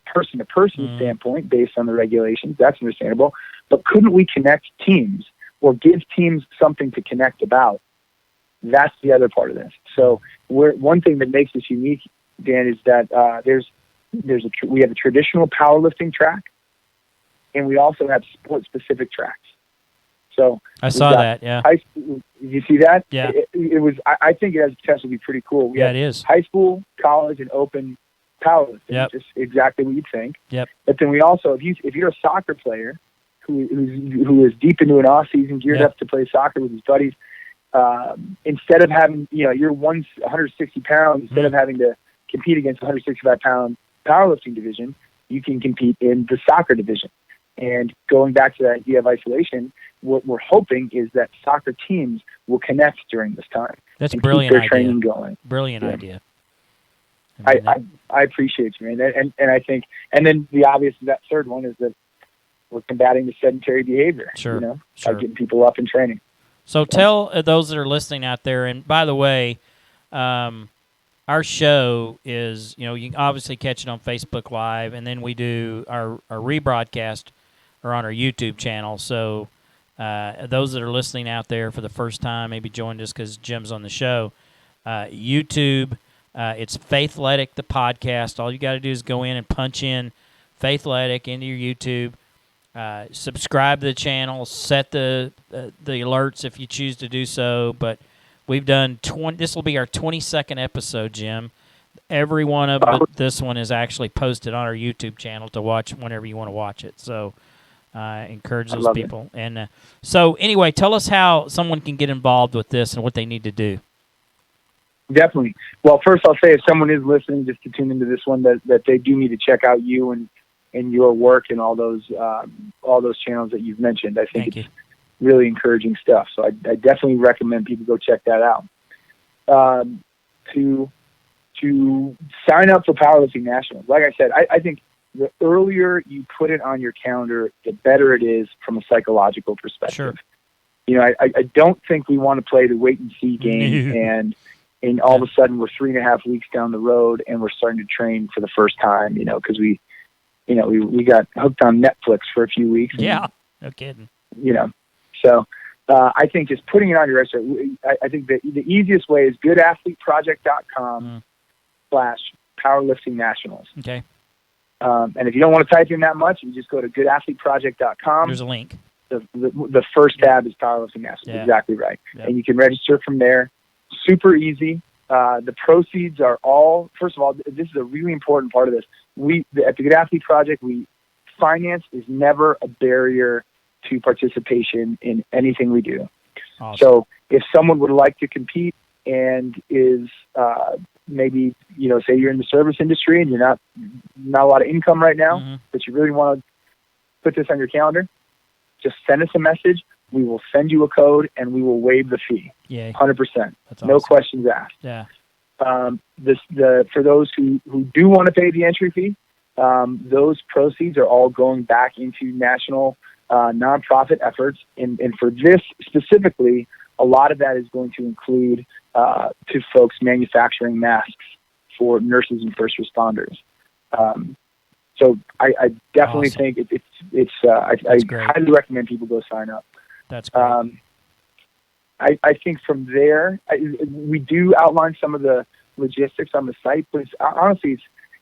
person to person standpoint based on the regulations. That's understandable, but couldn't we connect teams or give teams something to connect about? That's the other part of this. So one thing that makes this unique, Dan, is that we have a traditional powerlifting track, and we also have sport-specific tracks. So I saw that. Yeah. Did you see that? Yeah. It was. I think it has potential to be pretty cool. It is. High school, college, and open powerlifting. Yep. Just exactly what you'd think. Yep. But then we also, if you're a soccer player who is deep into an off season, geared up to play soccer with his buddies, instead of having, you're 160 pounds, instead of having to compete against a 165-pound powerlifting division, you can compete in the soccer division. And going back to the idea of isolation, what we're hoping is that soccer teams will connect during this time. That's and brilliant. Keep their training going. Brilliant idea. I appreciate you, man. And I think, and then the obvious, that third one is that we're combating the sedentary behavior. Sure. By getting people up and training. So tell those that are listening out there, and by the way, our show is, you can obviously catch it on Facebook Live, and then we do our rebroadcast or on our YouTube channel. So those that are listening out there for the first time, maybe joined us because Jim's on the show, YouTube, it's Faithletic, the podcast. All you got to do is go in and punch in Faithletic into your YouTube. Subscribe to the channel, set the alerts if you choose to do so. But we've done this will be our 22nd episode, Jim. Every one of them, but this one is actually posted on our YouTube channel to watch whenever you want to watch it. So encourage those people. And so anyway, tell us how someone can get involved with this and what they need to do. Definitely. Well, first I'll say, if someone is listening just to tune into this one, that they do need to check out you and your work and all those channels that you've mentioned. I think it's really encouraging stuff. So I definitely recommend people go check that out. To sign up for Powerlifting Nationals, like I said, I think the earlier you put it on your calendar, the better it is from a psychological perspective. Sure. I don't think we want to play the wait and see game and all of a sudden we're 3.5 weeks down the road and we're starting to train for the first time, because we got hooked on Netflix for a few weeks. Yeah, no kidding. So I think just putting it on your register, I think the easiest way is goodathleteproject.com/powerlifting nationals. Okay. And if you don't want to type in that much, you just go to goodathleteproject.com. There's a link. The first tab is Powerlifting Nationals. Yeah. Exactly right. Yeah. And you can register from there. Super easy. The proceeds are all, first of all, this is a really important part of this. At the Good Athlete Project, finance is never a barrier to participation in anything we do. Awesome. So if someone would like to compete and is maybe, say you're in the service industry and you're not a lot of income right now, but you really want to put this on your calendar, just send us a message. We will send you a code and we will waive the fee. Yay. 100%. That's awesome. No questions asked. Yeah. For those who do want to pay the entry fee, those proceeds are all going back into national nonprofit efforts. And for this specifically, a lot of that is going to include to folks manufacturing masks for nurses and first responders. So I definitely think I highly recommend people go sign up. That's great. I think from there, we do outline some of the logistics on the site, but honestly,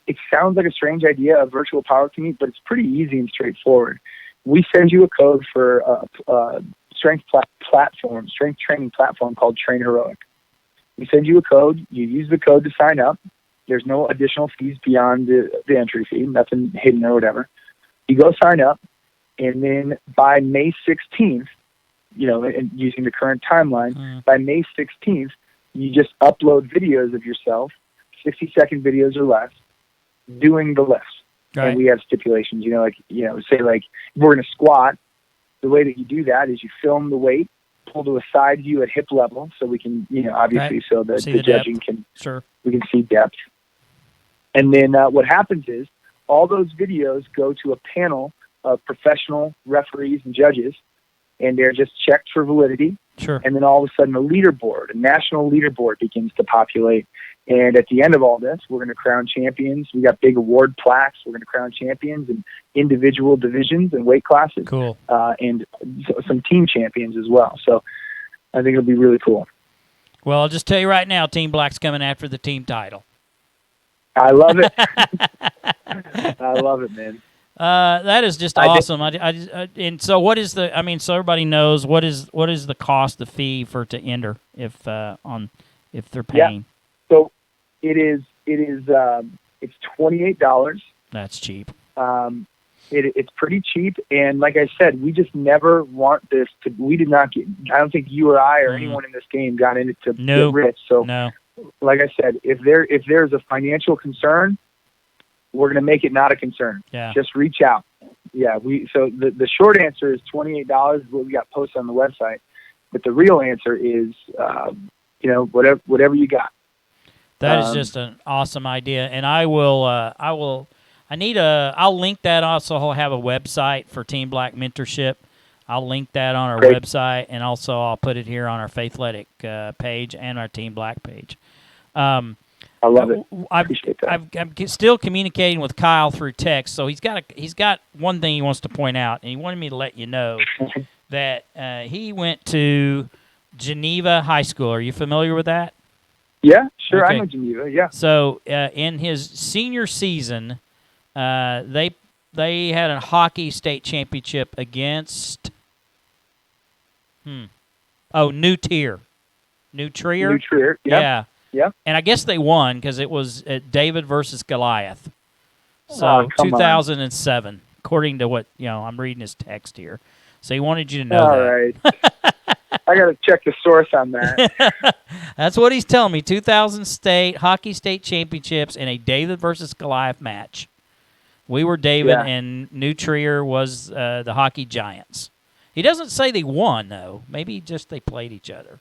it sounds like a strange idea, a virtual power to me, but it's pretty easy and straightforward. We send you a code for a strength training platform called Train Heroic. We send you a code. You use the code to sign up. There's no additional fees beyond the entry fee, nothing hidden or whatever. You go sign up, and then by May 16th, and using the current timeline, by May 16th, you just upload videos of yourself, 60-second videos or less, doing the lifts. Right. And we have stipulations, say if we're going to squat, the way that you do that is you film the weight, pull to a side view at hip level so we can, obviously, right. So that the judging can, we can see depth. And then what happens is all those videos go to a panel of professional referees and judges, and they're just checked for validity. Sure. And then all of a sudden a national leaderboard begins to populate. And at the end of all this, we're going to crown champions. We got big award plaques. We're going to crown champions in individual divisions and weight classes. Cool. And some team champions as well. So I think it'll be really cool. Well, I'll just tell you right now, Team Black's coming after the team title. I love it. I love it, man. That is just awesome. And so what is so everybody knows what is the cost, the fee to enter if they're paying? Yeah. So it's $28. That's cheap. It's pretty cheap, and like I said, we just never want this to. We did not get. I don't think you or I or anyone in this game got into to get rich. So, like I said, if there's a financial concern, we're going to make it not a concern. Yeah. Just reach out. Yeah. So the short answer is $28 is what we got posted on the website, but the real answer is whatever you got. That is just an awesome idea, and I'll link that. Also, I'll have a website for Team Black Mentorship. I'll link that on our website, and also I'll put it here on our Faithletic page and our Team Black page. I love it. Appreciate that. I'm still communicating with Kyle through text, so he's got one thing he wants to point out, and he wanted me to let you know that he went to Geneva High School. Are you familiar with that? Yeah, sure. Okay. I know Geneva. Yeah. So in his senior season, they had a hockey state championship against New Trier. New Trier. Yeah. Yeah. And I guess they won because it was David versus Goliath. So 2007, according to what I'm reading his text here. So he wanted you to know that. All right. I got to check the source on that. That's what he's telling me. 2000 hockey state championships in a David versus Goliath match. We were David, and New Trier was the hockey giants. He doesn't say they won, though. Maybe just they played each other.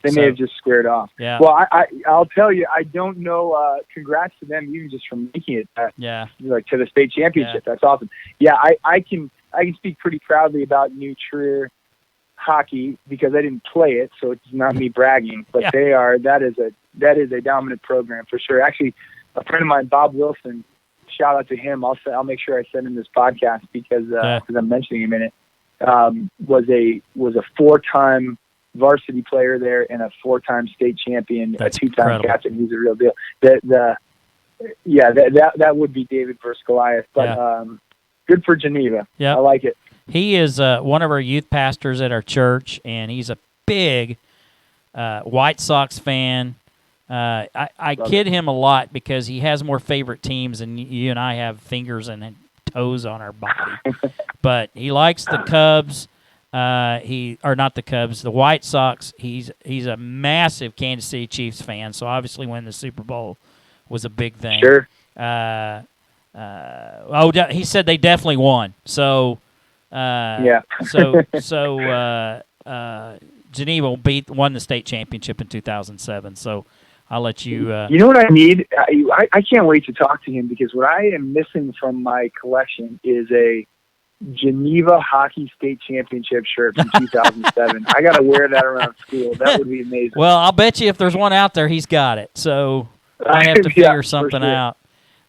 They may have just squared off. Yeah. Well, I'll tell you, I don't know. Congrats to them, even just from making it. To the state championship. Yeah. That's awesome. Yeah, I can speak pretty proudly about New Trier hockey because I didn't play it, so it's not me bragging. But that is a dominant program for sure. Actually, a friend of mine, Bob Wilson, shout out to him. I'll make sure I send him this podcast because I'm mentioning him in it. Was a 4-time varsity player there and a 4-time state champion, That's a 2-time incredible. captain. He's a real deal. That would be David versus Goliath. But good for Geneva. Yeah, I like it. He is one of our youth pastors at our church, and he's a big White Sox fan. I kid him a lot because he has more favorite teams than you and I have fingers and toes on our body. But he likes the Cubs. Not the Cubs, the White Sox. He's a massive Kansas City Chiefs fan, so obviously winning the Super Bowl was a big thing. Sure. He said they definitely won. So Geneva won the state championship in 2007. So I'll let you. You know what I need? I can't wait to talk to him because what I am missing from my collection is a Geneva Hockey State Championship shirt from 2007. I got to wear that around school. That would be amazing. Well, I'll bet you if there's one out there, he's got it. So I have to figure something out.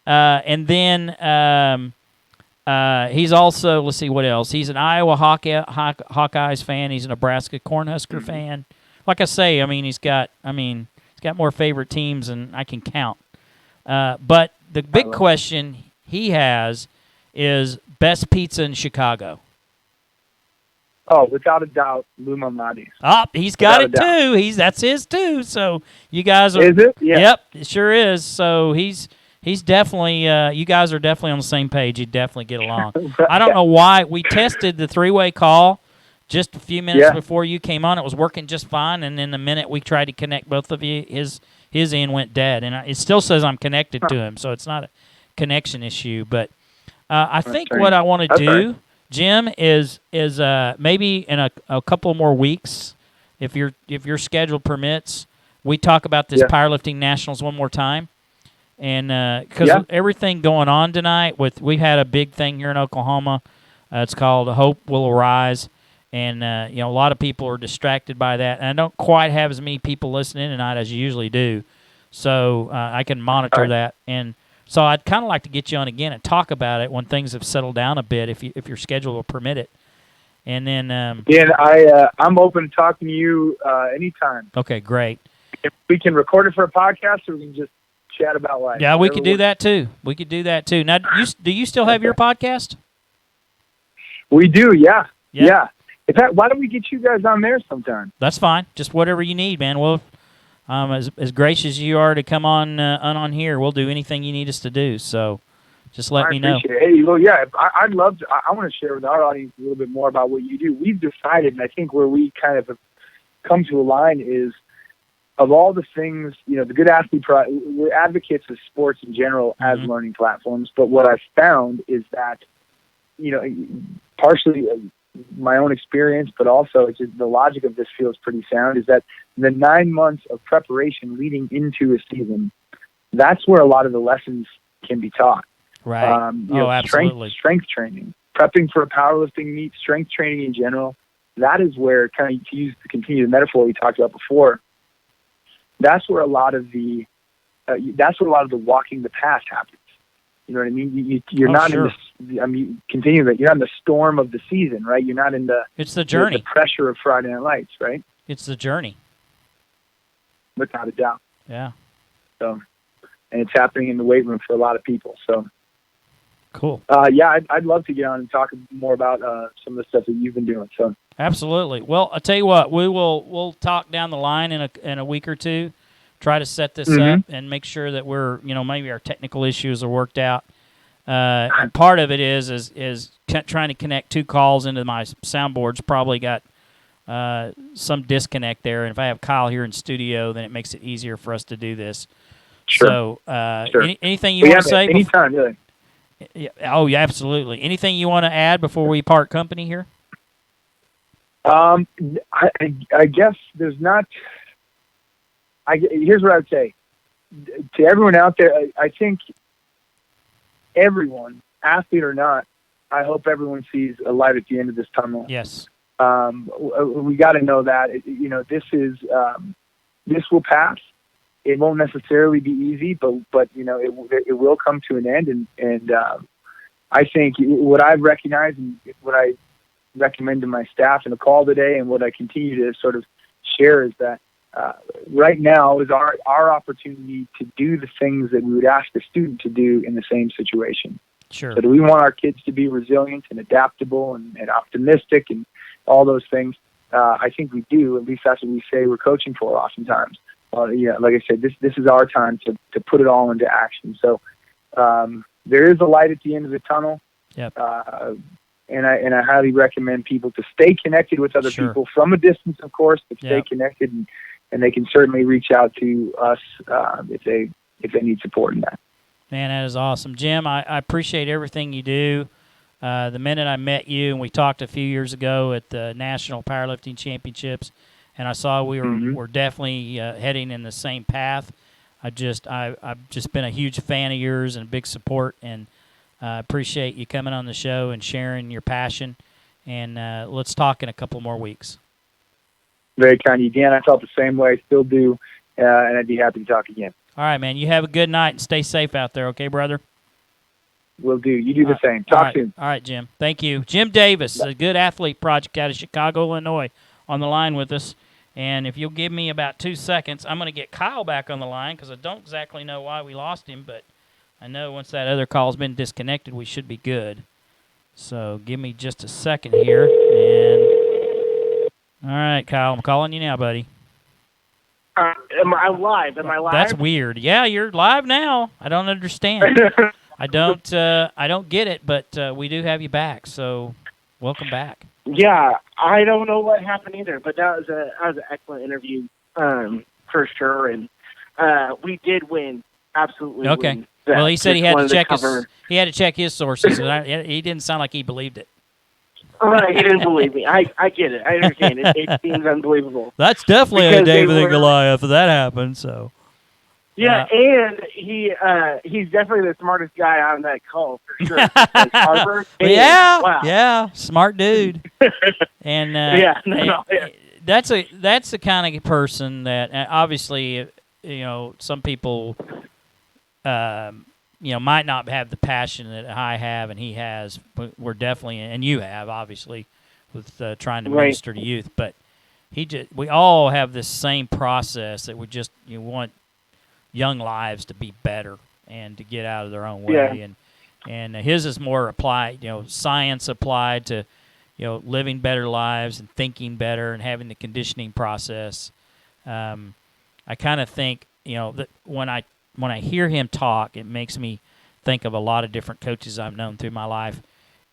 And then he's also, let's see what else. He's an Iowa Hawkeyes fan. He's a Nebraska Cornhusker fan. Like I say, he's got more favorite teams than I can count. But the big question he has is best pizza in Chicago. Oh, without a doubt, Lou Malnati's. Oh, he's got it too. That's his too. So you guys are. Is it? Yeah. Yep, it sure is. So he's definitely. You guys are definitely on the same page. You definitely get along. Right. I don't know why we tested the three-way call just a few minutes before you came on. It was working just fine, and then the minute we tried to connect both of you, his end went dead, and it still says I'm connected to him. So it's not a connection issue, but I think what I want to do. Jim, is maybe in a couple more weeks, if your schedule permits, we talk about this powerlifting nationals one more time, and because everything going on tonight we had a big thing here in Oklahoma. It's called Hope Will Arise, and a lot of people are distracted by that, and I don't quite have as many people listening tonight as you usually do, so I can monitor that. And so I'd kind of like to get you on again and talk about it when things have settled down a bit, if your schedule will permit it. And then I'm open to talking to you anytime. Okay, great. If we can record it for a podcast, or we can just chat about life. Yeah, we could do that too. Now, do you still have your podcast? We do. Yeah. In fact, why don't we get you guys on there sometime? That's fine. Just whatever you need, man. Well. As gracious as you are to come on here, we'll do anything you need us to do. So, just let me know. Hey, well, yeah, I'd love to. I want to share with our audience a little bit more about what you do. We've decided, and I think where we kind of have come to align is, of all the things, the Good Athlete, we're advocates of sports in general as learning platforms. But what I've found is that, partially my own experience, but also it's just the logic of this feels pretty sound, is that the 9 months of preparation leading into a season, that's where a lot of the lessons can be taught. Right. Absolutely. Strength training, prepping for a powerlifting meet, strength training in general. That is where, kind of to continue the metaphor we talked about before, that's where a lot of the walking the path happens. You know what I mean? You're not in the. Continue that. You're not in the storm of the season, right? You're not in the. It's the journey. The pressure of Friday Night Lights, right? It's the journey. Without a doubt. Yeah. So, and it's happening in the weight room for a lot of people. So. Cool. I'd love to get on and talk more about some of the stuff that you've been doing. So. Absolutely. Well, I'll tell you what. We'll talk down the line in a week or two. Try to set this up and make sure that we're, maybe our technical issues are worked out. And part of it is trying to connect two calls into my soundboards. Probably got some disconnect there. And if I have Kyle here in studio, then it makes it easier for us to do this. Sure. So, sure. Anything you want to say? Anytime, really. Oh, yeah, absolutely. Anything you want to add before we part company here? I guess there's not. Here's what I would say to everyone out there. I think everyone, athlete or not, I hope everyone sees a light at the end of this tunnel. Yes. We got to know that this will pass. It won't necessarily be easy, but it will come to an end. And I think what I've recognized and what I recommend to my staff in the call today, and what I continue to sort of share, is that right now is our opportunity to do the things that we would ask a student to do in the same situation. Sure. So do we want our kids to be resilient and adaptable and optimistic and all those things? I think we do. At least that's what we say we're coaching for oftentimes. Like I said, this is our time to put it all into action. So there is a light at the end of the tunnel. Yep. And I highly recommend people to stay connected with other people from a distance, of course, but stay connected, and they can certainly reach out to us if they need support in that. Man, that is awesome. Jim, I appreciate everything you do. The minute I met you, and we talked a few years ago at the National Powerlifting Championships, and I saw we were definitely heading in the same path. I've just been a huge fan of yours and a big support, and appreciate you coming on the show and sharing your passion. And let's talk in a couple more weeks. Very kind of you, Dan. I felt the same way. Still do, and I'd be happy to talk again. All right, man. You have a good night and stay safe out there, okay, brother? Will do. You do the same. Talk soon. All right, Jim. Thank you. Jim Davis, a Good Athlete Project out of Chicago, Illinois, on the line with us. And if you'll give me about 2 seconds, I'm going to get Kyle back on the line because I don't exactly know why we lost him, but I know once that other call's been disconnected, we should be good. So give me just a second here. And all right, Kyle, I'm calling you now, buddy. Am I live? That's weird. Yeah, you're live now. I don't understand. I don't get it, but we do have you back. So welcome back. Yeah, I don't know what happened either, but that was an excellent interview for sure, and we did win. Absolutely. Okay. Win. Well, he said he had to check his sources, and he didn't sound like he believed it. He didn't believe me. I get it. I understand it. It seems unbelievable. That's definitely a David and Goliath if that happened. So. Yeah, and he's definitely the smartest guy on that call for sure. Like Harvard. Yeah, smart dude. And that's the kind of person that obviously some people might not have the passion that I have and he has, but we're definitely, and you have obviously with trying to minister to youth, but we all have this same process that you want young lives to be better and to get out of their own way. And his is more applied, science applied to, living better lives and thinking better and having the conditioning process. I kind of think, that when I hear him talk, it makes me think of a lot of different coaches I've known through my life.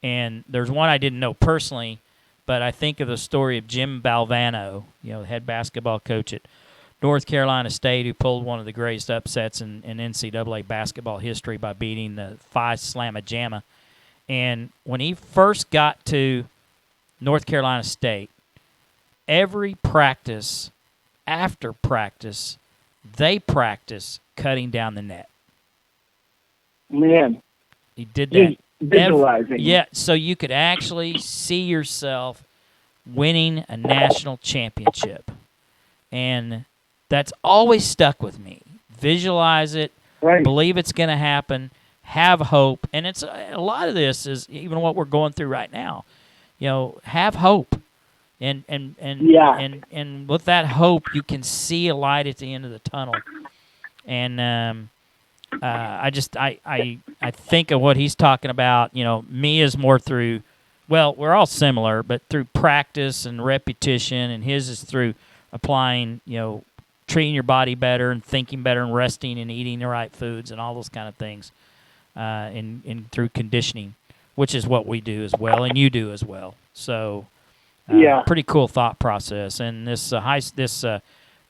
And there's one I didn't know personally, but I think of the story of Jim Balvano, head basketball coach at North Carolina State, who pulled one of the greatest upsets in NCAA basketball history by beating the Phi Slamma Jamma. And when he first got to North Carolina State, every practice, after practice, they practice cutting down the net. Man. He did that. Visualizing. So you could actually see yourself winning a national championship. And that's always stuck with me. Visualize it, believe it's going to happen, have hope, and it's a lot of this is even what we're going through right now. Have hope, and with that hope, you can see a light at the end of the tunnel. And I think of what he's talking about. Me is more through. Well, we're all similar, but through practice and repetition, and his is through applying, treating your body better and thinking better and resting and eating the right foods and all those kind of things, and through conditioning, which is what we do as well and you do as well. So, pretty cool thought process. And this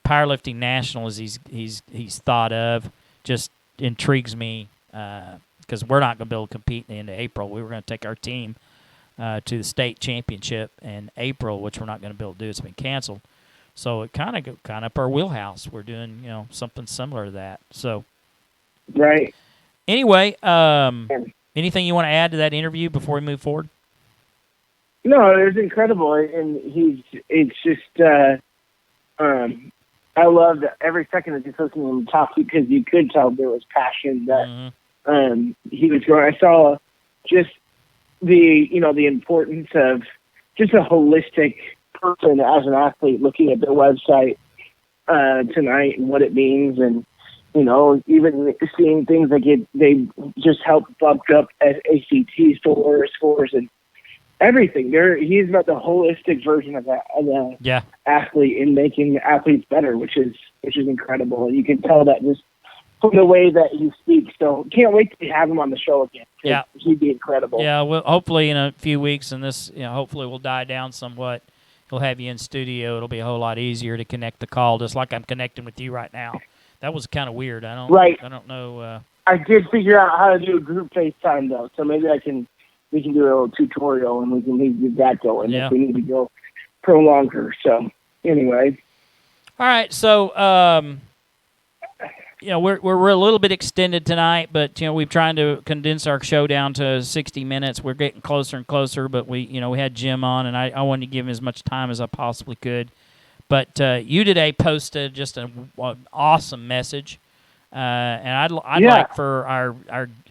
powerlifting national as he's thought of just intrigues me because we're not going to be able to compete in the end of April. We were going to take our team to the state championship in April, which we're not going to be able to do. It's been canceled. So it kind of up our wheelhouse. We're doing something similar to that. So Anyway, anything you want to add to that interview before we move forward? No, it was incredible, and it's just I loved every second of just listening to him talk because you could tell there was passion that he was going. I saw just the importance of just a holistic person as an athlete looking at their website tonight and what it means, and even seeing things like they just helped bump up ACT scores and everything. He's about the holistic version of that athlete in making athletes better, which is incredible. And you can tell that just from the way that he speaks. So can't wait to have him on the show again. Yeah, he'd be incredible. Yeah, well, hopefully in a few weeks, and this hopefully will die down somewhat. He'll have you in studio. It'll be a whole lot easier to connect the call, just like I'm connecting with you right now. That was kind of weird. I don't know. I did figure out how to do a group FaceTime though, so maybe we can do a little tutorial and we can get that going if we need to go pro longer. So anyway. All right. So we're a little bit extended tonight, but we've trying to condense our show down to 60 minutes. We're getting closer and closer, but we had Jim on, and I wanted to give him as much time as I possibly could. But you today posted just an awesome message And I'd like for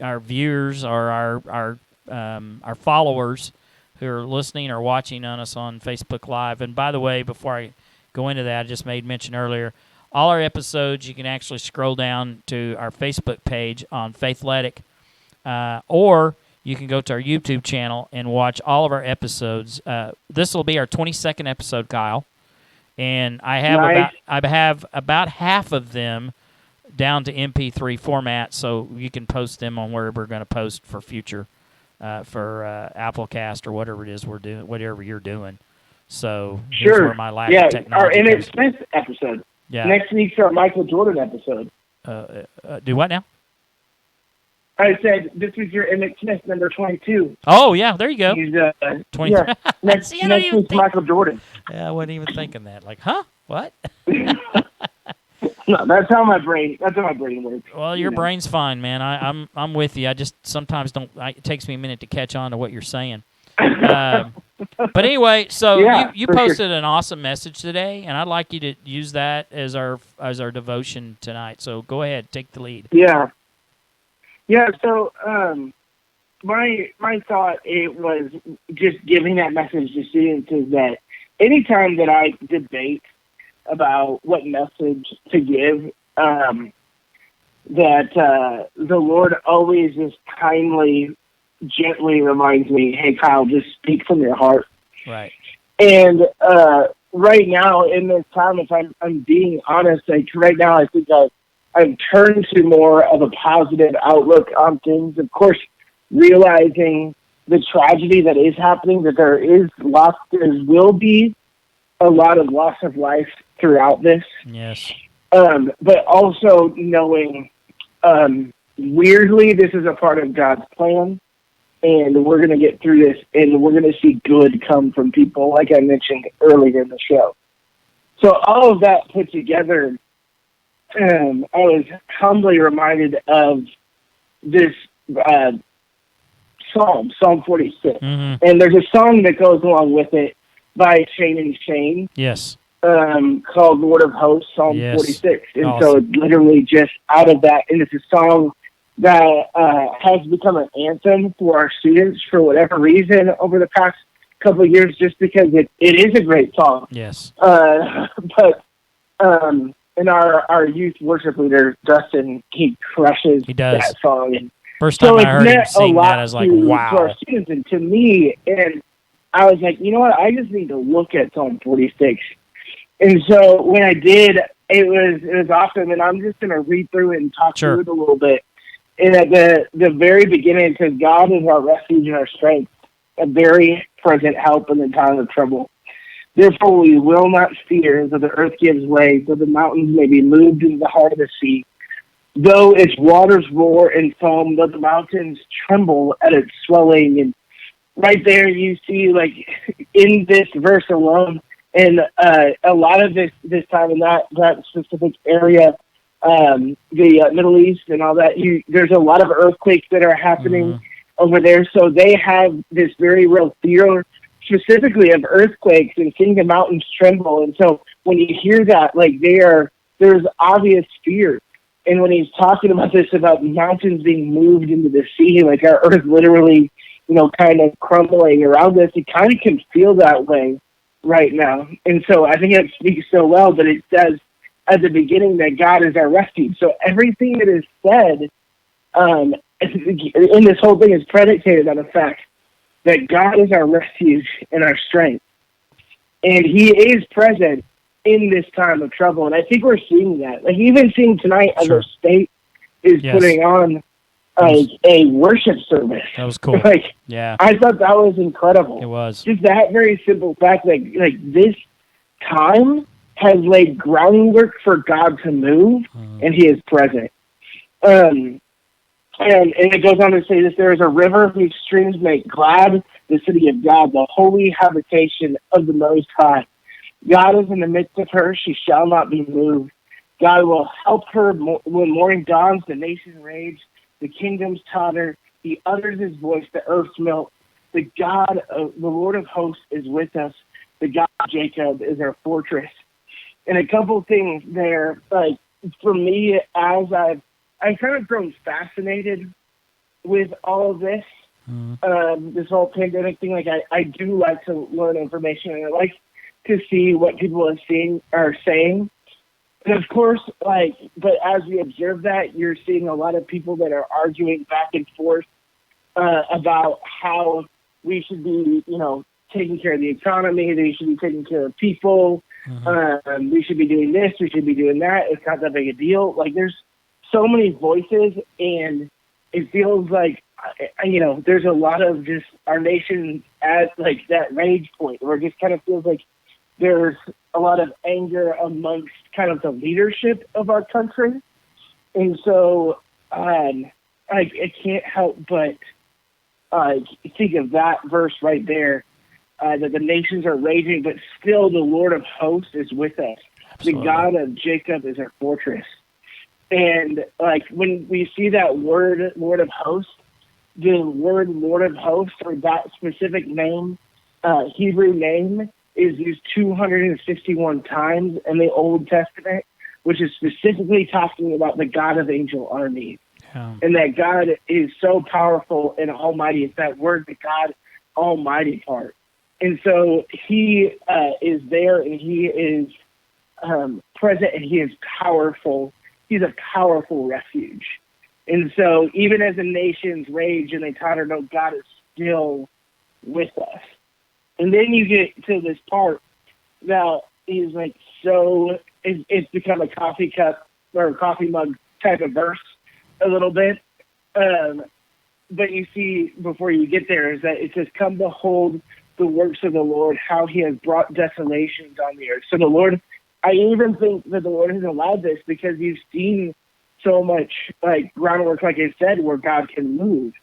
our viewers or our followers who are listening or watching on us on Facebook Live. And by the way, before I go into that, I just made mention earlier, all our episodes, you can actually scroll down to our Facebook page on Faithletic, or you can go to our YouTube channel and watch all of our episodes. This will be our 22nd episode, Kyle, and I have about half of them down to MP3 format, so you can post them on where we're going to post for future, for Applecast or whatever it is we're doing, whatever you're doing. So here's where my lack of technology. Our Emmett Smith episode. Yeah. Next week's our Michael Jordan episode. Do what now? I said this is your Emmett Smith number 22. Oh yeah, there you go. He's 20. Yeah, next week's Michael Jordan. Yeah, I wasn't even thinking that. Like, huh? What? No, that's how my brain works. Well, your brain's fine, man. I'm with you. I just sometimes don't. It takes me a minute to catch on to what you're saying. But anyway, so you posted an awesome message today, and I'd like you to use that as our devotion tonight. So go ahead, take the lead. Yeah. So my thought it was just giving that message to students is that anytime that I debate about what message to give, that the Lord always just kindly, gently reminds me, hey, Kyle, just speak from your heart. Right. And right now, in this time, if I'm being honest, like right now, I think I've turned to more of a positive outlook on things. Of course, realizing the tragedy that is happening, that there will be a lot of loss of life throughout this. Yes. But also knowing, weirdly, this is a part of God's plan, and we're going to get through this, and we're going to see good come from people, like I mentioned earlier in the show. So all of that put together, I was humbly reminded of this Psalm 46. Mm-hmm. And there's a song that goes along with it by Shane and Shane. Yes. Called Lord of Hosts, Psalm 46. And awesome. So it's literally just out of that, and it's a song that has become an anthem for our students for whatever reason over the past couple of years, just because it is a great song. Yes. But and our youth worship leader, Dustin, he crushes that song. And first time I heard him sing that, I was like, wow. To our students and to me, and I was like, you know what, I just need to look at Psalm 46. And so when I did, it was awesome, and I'm just going to read through it and talk through it a little bit. And at the very beginning, it says, God is our refuge and our strength, a very present help in the time of trouble. Therefore we will not fear, though the earth gives way, though the mountains may be moved into the heart of the sea, though its waters roar and foam, though the mountains tremble at its swelling. And right there you see, like, in this verse alone, and a lot of this time in that specific area, the Middle East and all that, there's a lot of earthquakes that are happening over there. So they have this very real fear, specifically of earthquakes and seeing the mountains tremble. And so when you hear that, like, there's obvious fear. And when he's talking about this, about mountains being moved into the sea, like our earth literally, kind of crumbling around us, you kind of can feel that way right now. And so I think it speaks so well, but it says at the beginning that God is our refuge. So everything that is said in this whole thing is predicated on the fact that God is our refuge and our strength. And he is present in this time of trouble. And I think we're seeing that. Like, even seeing tonight as our state is putting on a worship service. That was cool. I thought that was incredible. It was. Just that very simple fact, like this time has laid groundwork for God to move, and he is present. And it goes on to say this: there is a river whose streams make glad the city of God, the holy habitation of the Most High. God is in the midst of her; she shall not be moved. God will help her when morning dawns. The nations rage, the kingdoms totter. He utters his voice; the earths melt. The God, the Lord of hosts, is with us. The God of Jacob is our fortress. And a couple things there, like, for me, as I've I've kind of grown fascinated with all of this, this whole pandemic thing. Like, I do like to learn information, and I like to see what people are saying. And of course, but as we observe that, you're seeing a lot of people that are arguing back and forth about how we should be, taking care of the economy, that we should be taking care of people, we should be doing this, we should be doing that. It's not that big a deal. Like, there's so many voices, and it feels like, there's a lot of just our nation at like that rage point where it just kind of feels like there's a lot of anger amongst kind of the leadership of our country. And so I can't help but think of that verse right there, that the nations are raging, but still the Lord of hosts is with us. Absolutely. The God of Jacob is our fortress. And when we see that word, Lord of hosts, the word Lord of hosts, or that specific name, Hebrew name, is used 261 times in the Old Testament, which is specifically talking about the God of angel armies. Yeah. And that God is so powerful and almighty. It's that word, the God Almighty part. And so he is there, and he is present, and he is powerful. He's a powerful refuge. And so even as the nations rage and they totter, no, God is still with us. And then you get to this part that is like, so it's become a coffee cup or a coffee mug type of verse a little bit. But you see, before you get there, is that it says, come behold the works of the Lord, how he has brought desolations on the earth. So the Lord, I even think that the Lord has allowed this because you've seen so much groundwork, like I said, where God can move.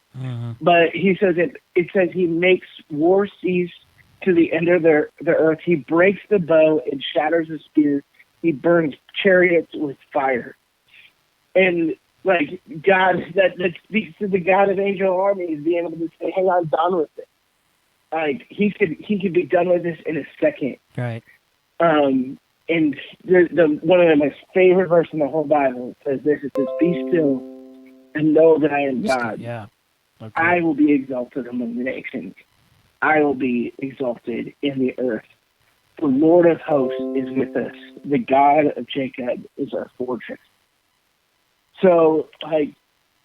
But he says it says he makes war cease to the end of the earth. He breaks the bow and shatters the spear. He burns chariots with fire. And God, that speaks to the God of angel armies being able to say, hey, I'm done with it. He could be done with this in a second. Right. And the one of my favorite verses in the whole Bible says this. It says, be still and know that I am God. Yeah. Okay. I will be exalted among the nations. I will be exalted in the earth. The Lord of hosts is with us. The God of Jacob is our fortress. So,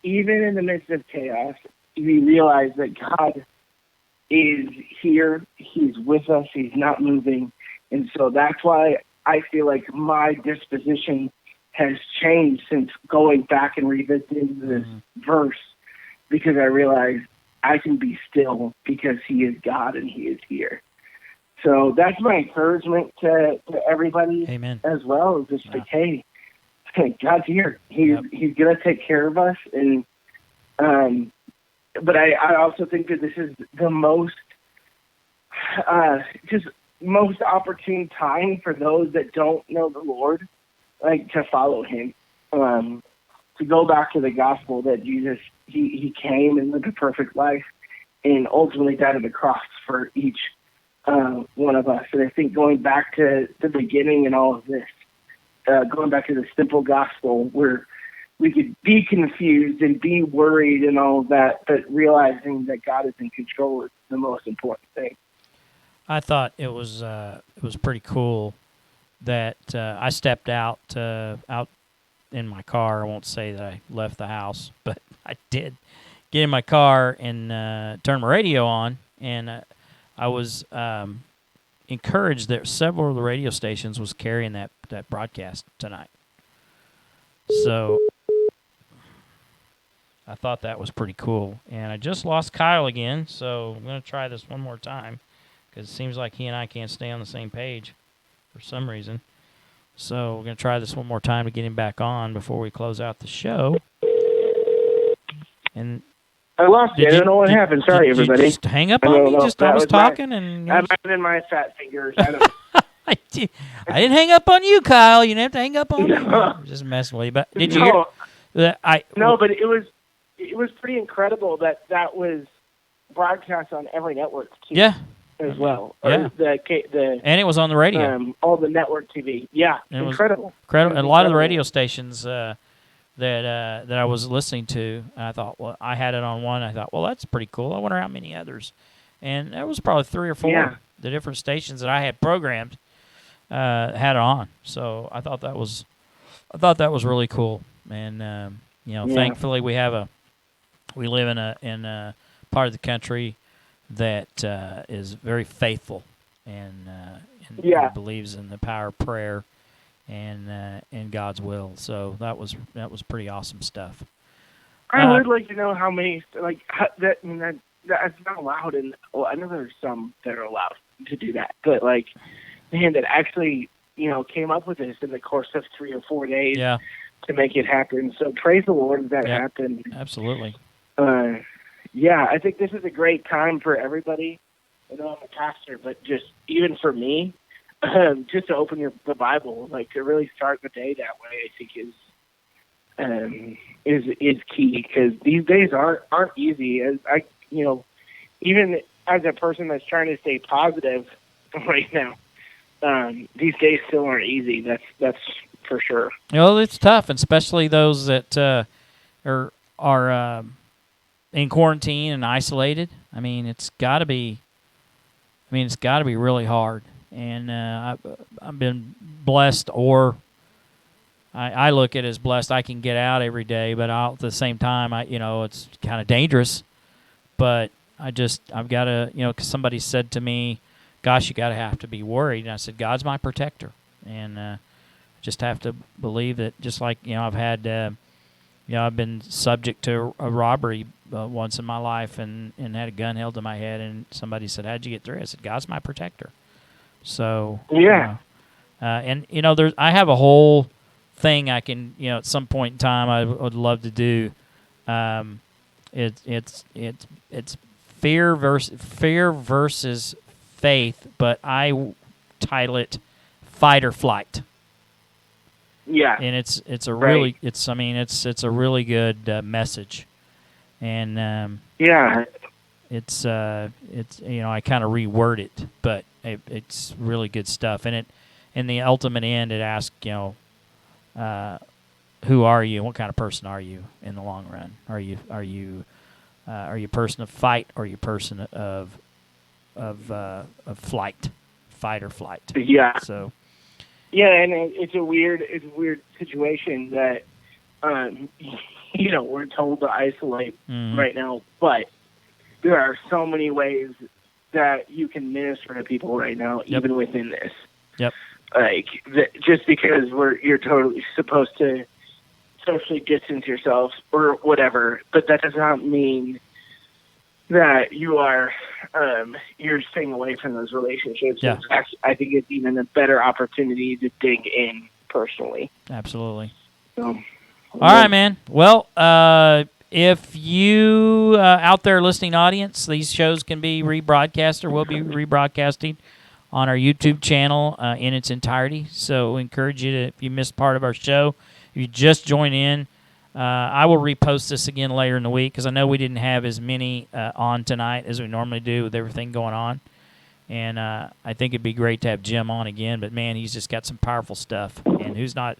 even in the midst of chaos, we realize that God is here. He's with us. He's not moving. And so that's why I feel like my disposition has changed since going back and revisiting this verse, because I realized I can be still because he is God and he is here. So that's my encouragement to everybody. Amen. As well. Just hey, God's here. He's going to take care of us. And but I also think that this is the most most opportune time for those that don't know the Lord, to follow him. To go back to the gospel that Jesus, he came and lived a perfect life and ultimately died on the cross for each one of us. And I think going back to the beginning and all of this, going back to the simple gospel where we could be confused and be worried and all of that, but realizing that God is in control is the most important thing. I thought it was pretty cool that I stepped out in my car. I won't say that I left the house, but I did get in my car and turn my radio on, and I was encouraged that several of the radio stations was carrying that broadcast tonight. So I thought that was pretty cool. And I just lost Kyle again, so I'm going to try this one more time because it seems like he and I can't stay on the same page for some reason. So we're going to try this one more time to get him back on before we close out the show. And I lost you. I don't know what happened. Sorry, everybody. You just hang up on me? I was talking and... That might have been my fat fingers. I don't know. I didn't hang up on you, Kyle. You didn't have to hang up on me. I'm just messing with you. But did you hear that? No, but it was pretty incredible that was broadcast on every network too. Yeah. As well. Yeah. And it was on the radio. All the network TV. Yeah. Incredible. And a lot of the radio stations that I was listening to, and I thought, well, I had it on one. I thought, well, that's pretty cool. I wonder how many others. And there was probably 3 or 4 the different stations that I had programmed had it on. So I thought that was really cool. And thankfully we live in a part of the country that is very faithful and believes in the power of prayer and God's will. So that was pretty awesome stuff. I would like to know how many that's not allowed, and I know there's some that are allowed to do that, but man, that actually came up with this in the course of 3 or 4 days to make it happen. So praise the Lord that happened. Absolutely. I think this is a great time for everybody. I know I'm a pastor, but just even for me, just to open the Bible, to really start the day that way, I think is key, because these days aren't easy. As even as a person that's trying to stay positive right now, these days still aren't easy. That's for sure. It's tough, and especially those that are in quarantine and isolated. I mean, it's got to be really hard. And I've been blessed, or I look at it as blessed. I can get out every day, but at the same time, it's kind of dangerous. But I've got to, because somebody said to me, "Gosh, you have to be worried." And I said, "God's my protector," and just have to believe that. Just like I've had, I've been subject to a robbery once in my life, and had a gun held to my head, and somebody said, "How'd you get through?" I said, "God's my protector." So and I have a whole thing I can at some point in time I would love to do. It's fear versus faith, but I title it Fight or Flight. Yeah, and it's a really it's a really good message, and it's I kind of reword it, but it's really good stuff. And in the ultimate end, it asks who are you and what kind of person are you in the long run? Are you a person of fight, or are you a person of flight, fight or flight? Yeah. So. Yeah, and it's a weird situation that we're told to isolate right now, but there are so many ways that you can minister to people right now, even within this. Yep. Just because you're totally supposed to socially distance yourself or whatever, but that does not mean that you're staying away from those relationships. Yeah. In fact, I think it's even a better opportunity to dig in personally. Absolutely. So, all right, man. Well, if you out there listening audience, these shows can be rebroadcast, or will be rebroadcasting on our YouTube channel in its entirety. So we encourage you to, if you missed part of our show, if you just join in, I will repost this again later in the week, because I know we didn't have as many on tonight as we normally do with everything going on. And I think it'd be great to have Jim on again. But, man, he's just got some powerful stuff. And who's not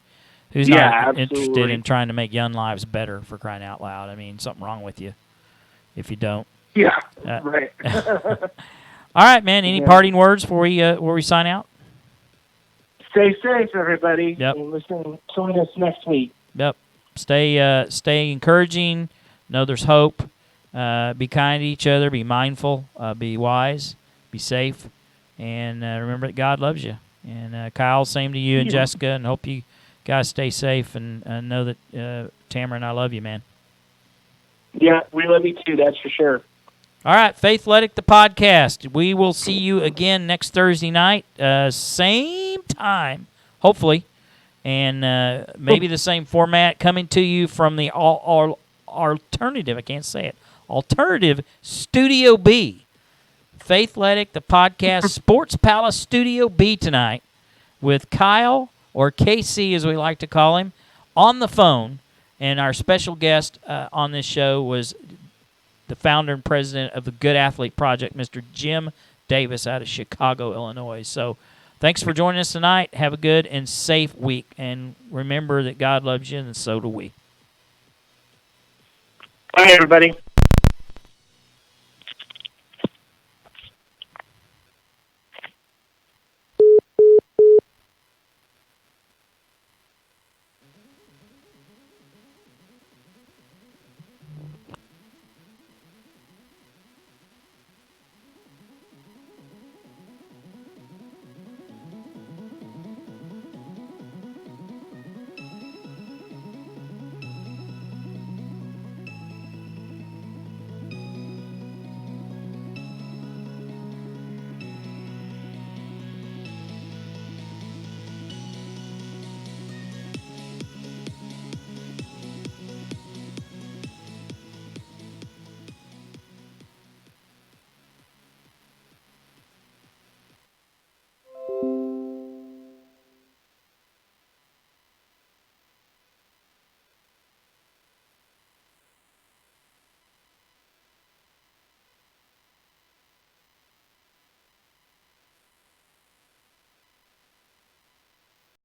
interested in trying to make young lives better, for crying out loud? I mean, something wrong with you if you don't. Yeah, right. All right, man. Any parting words before we sign out? Stay safe, everybody. Yep. And join us next week. Yep. Stay encouraging. Know there's hope. Be kind to each other. Be mindful. Be wise. Be safe. And remember that God loves you. And Kyle, same to you and Jessica. And hope you guys stay safe. And know that Tamara and I love you, man. Yeah, we love you too. That's for sure. All right, Faithletic, the podcast. We will see you again next Thursday night, same time, hopefully, and maybe the same format, coming to you from the alternative, I can't say it, alternative Studio B. Faithletic, the podcast, Sports Palace Studio B tonight, with Kyle, or KC as we like to call him, on the phone. And our special guest on this show was the founder and president of the Good Athlete Project, Mr. Jim Davis out of Chicago, Illinois. So thanks for joining us tonight. Have a good and safe week. And remember that God loves you, and so do we. Bye, everybody.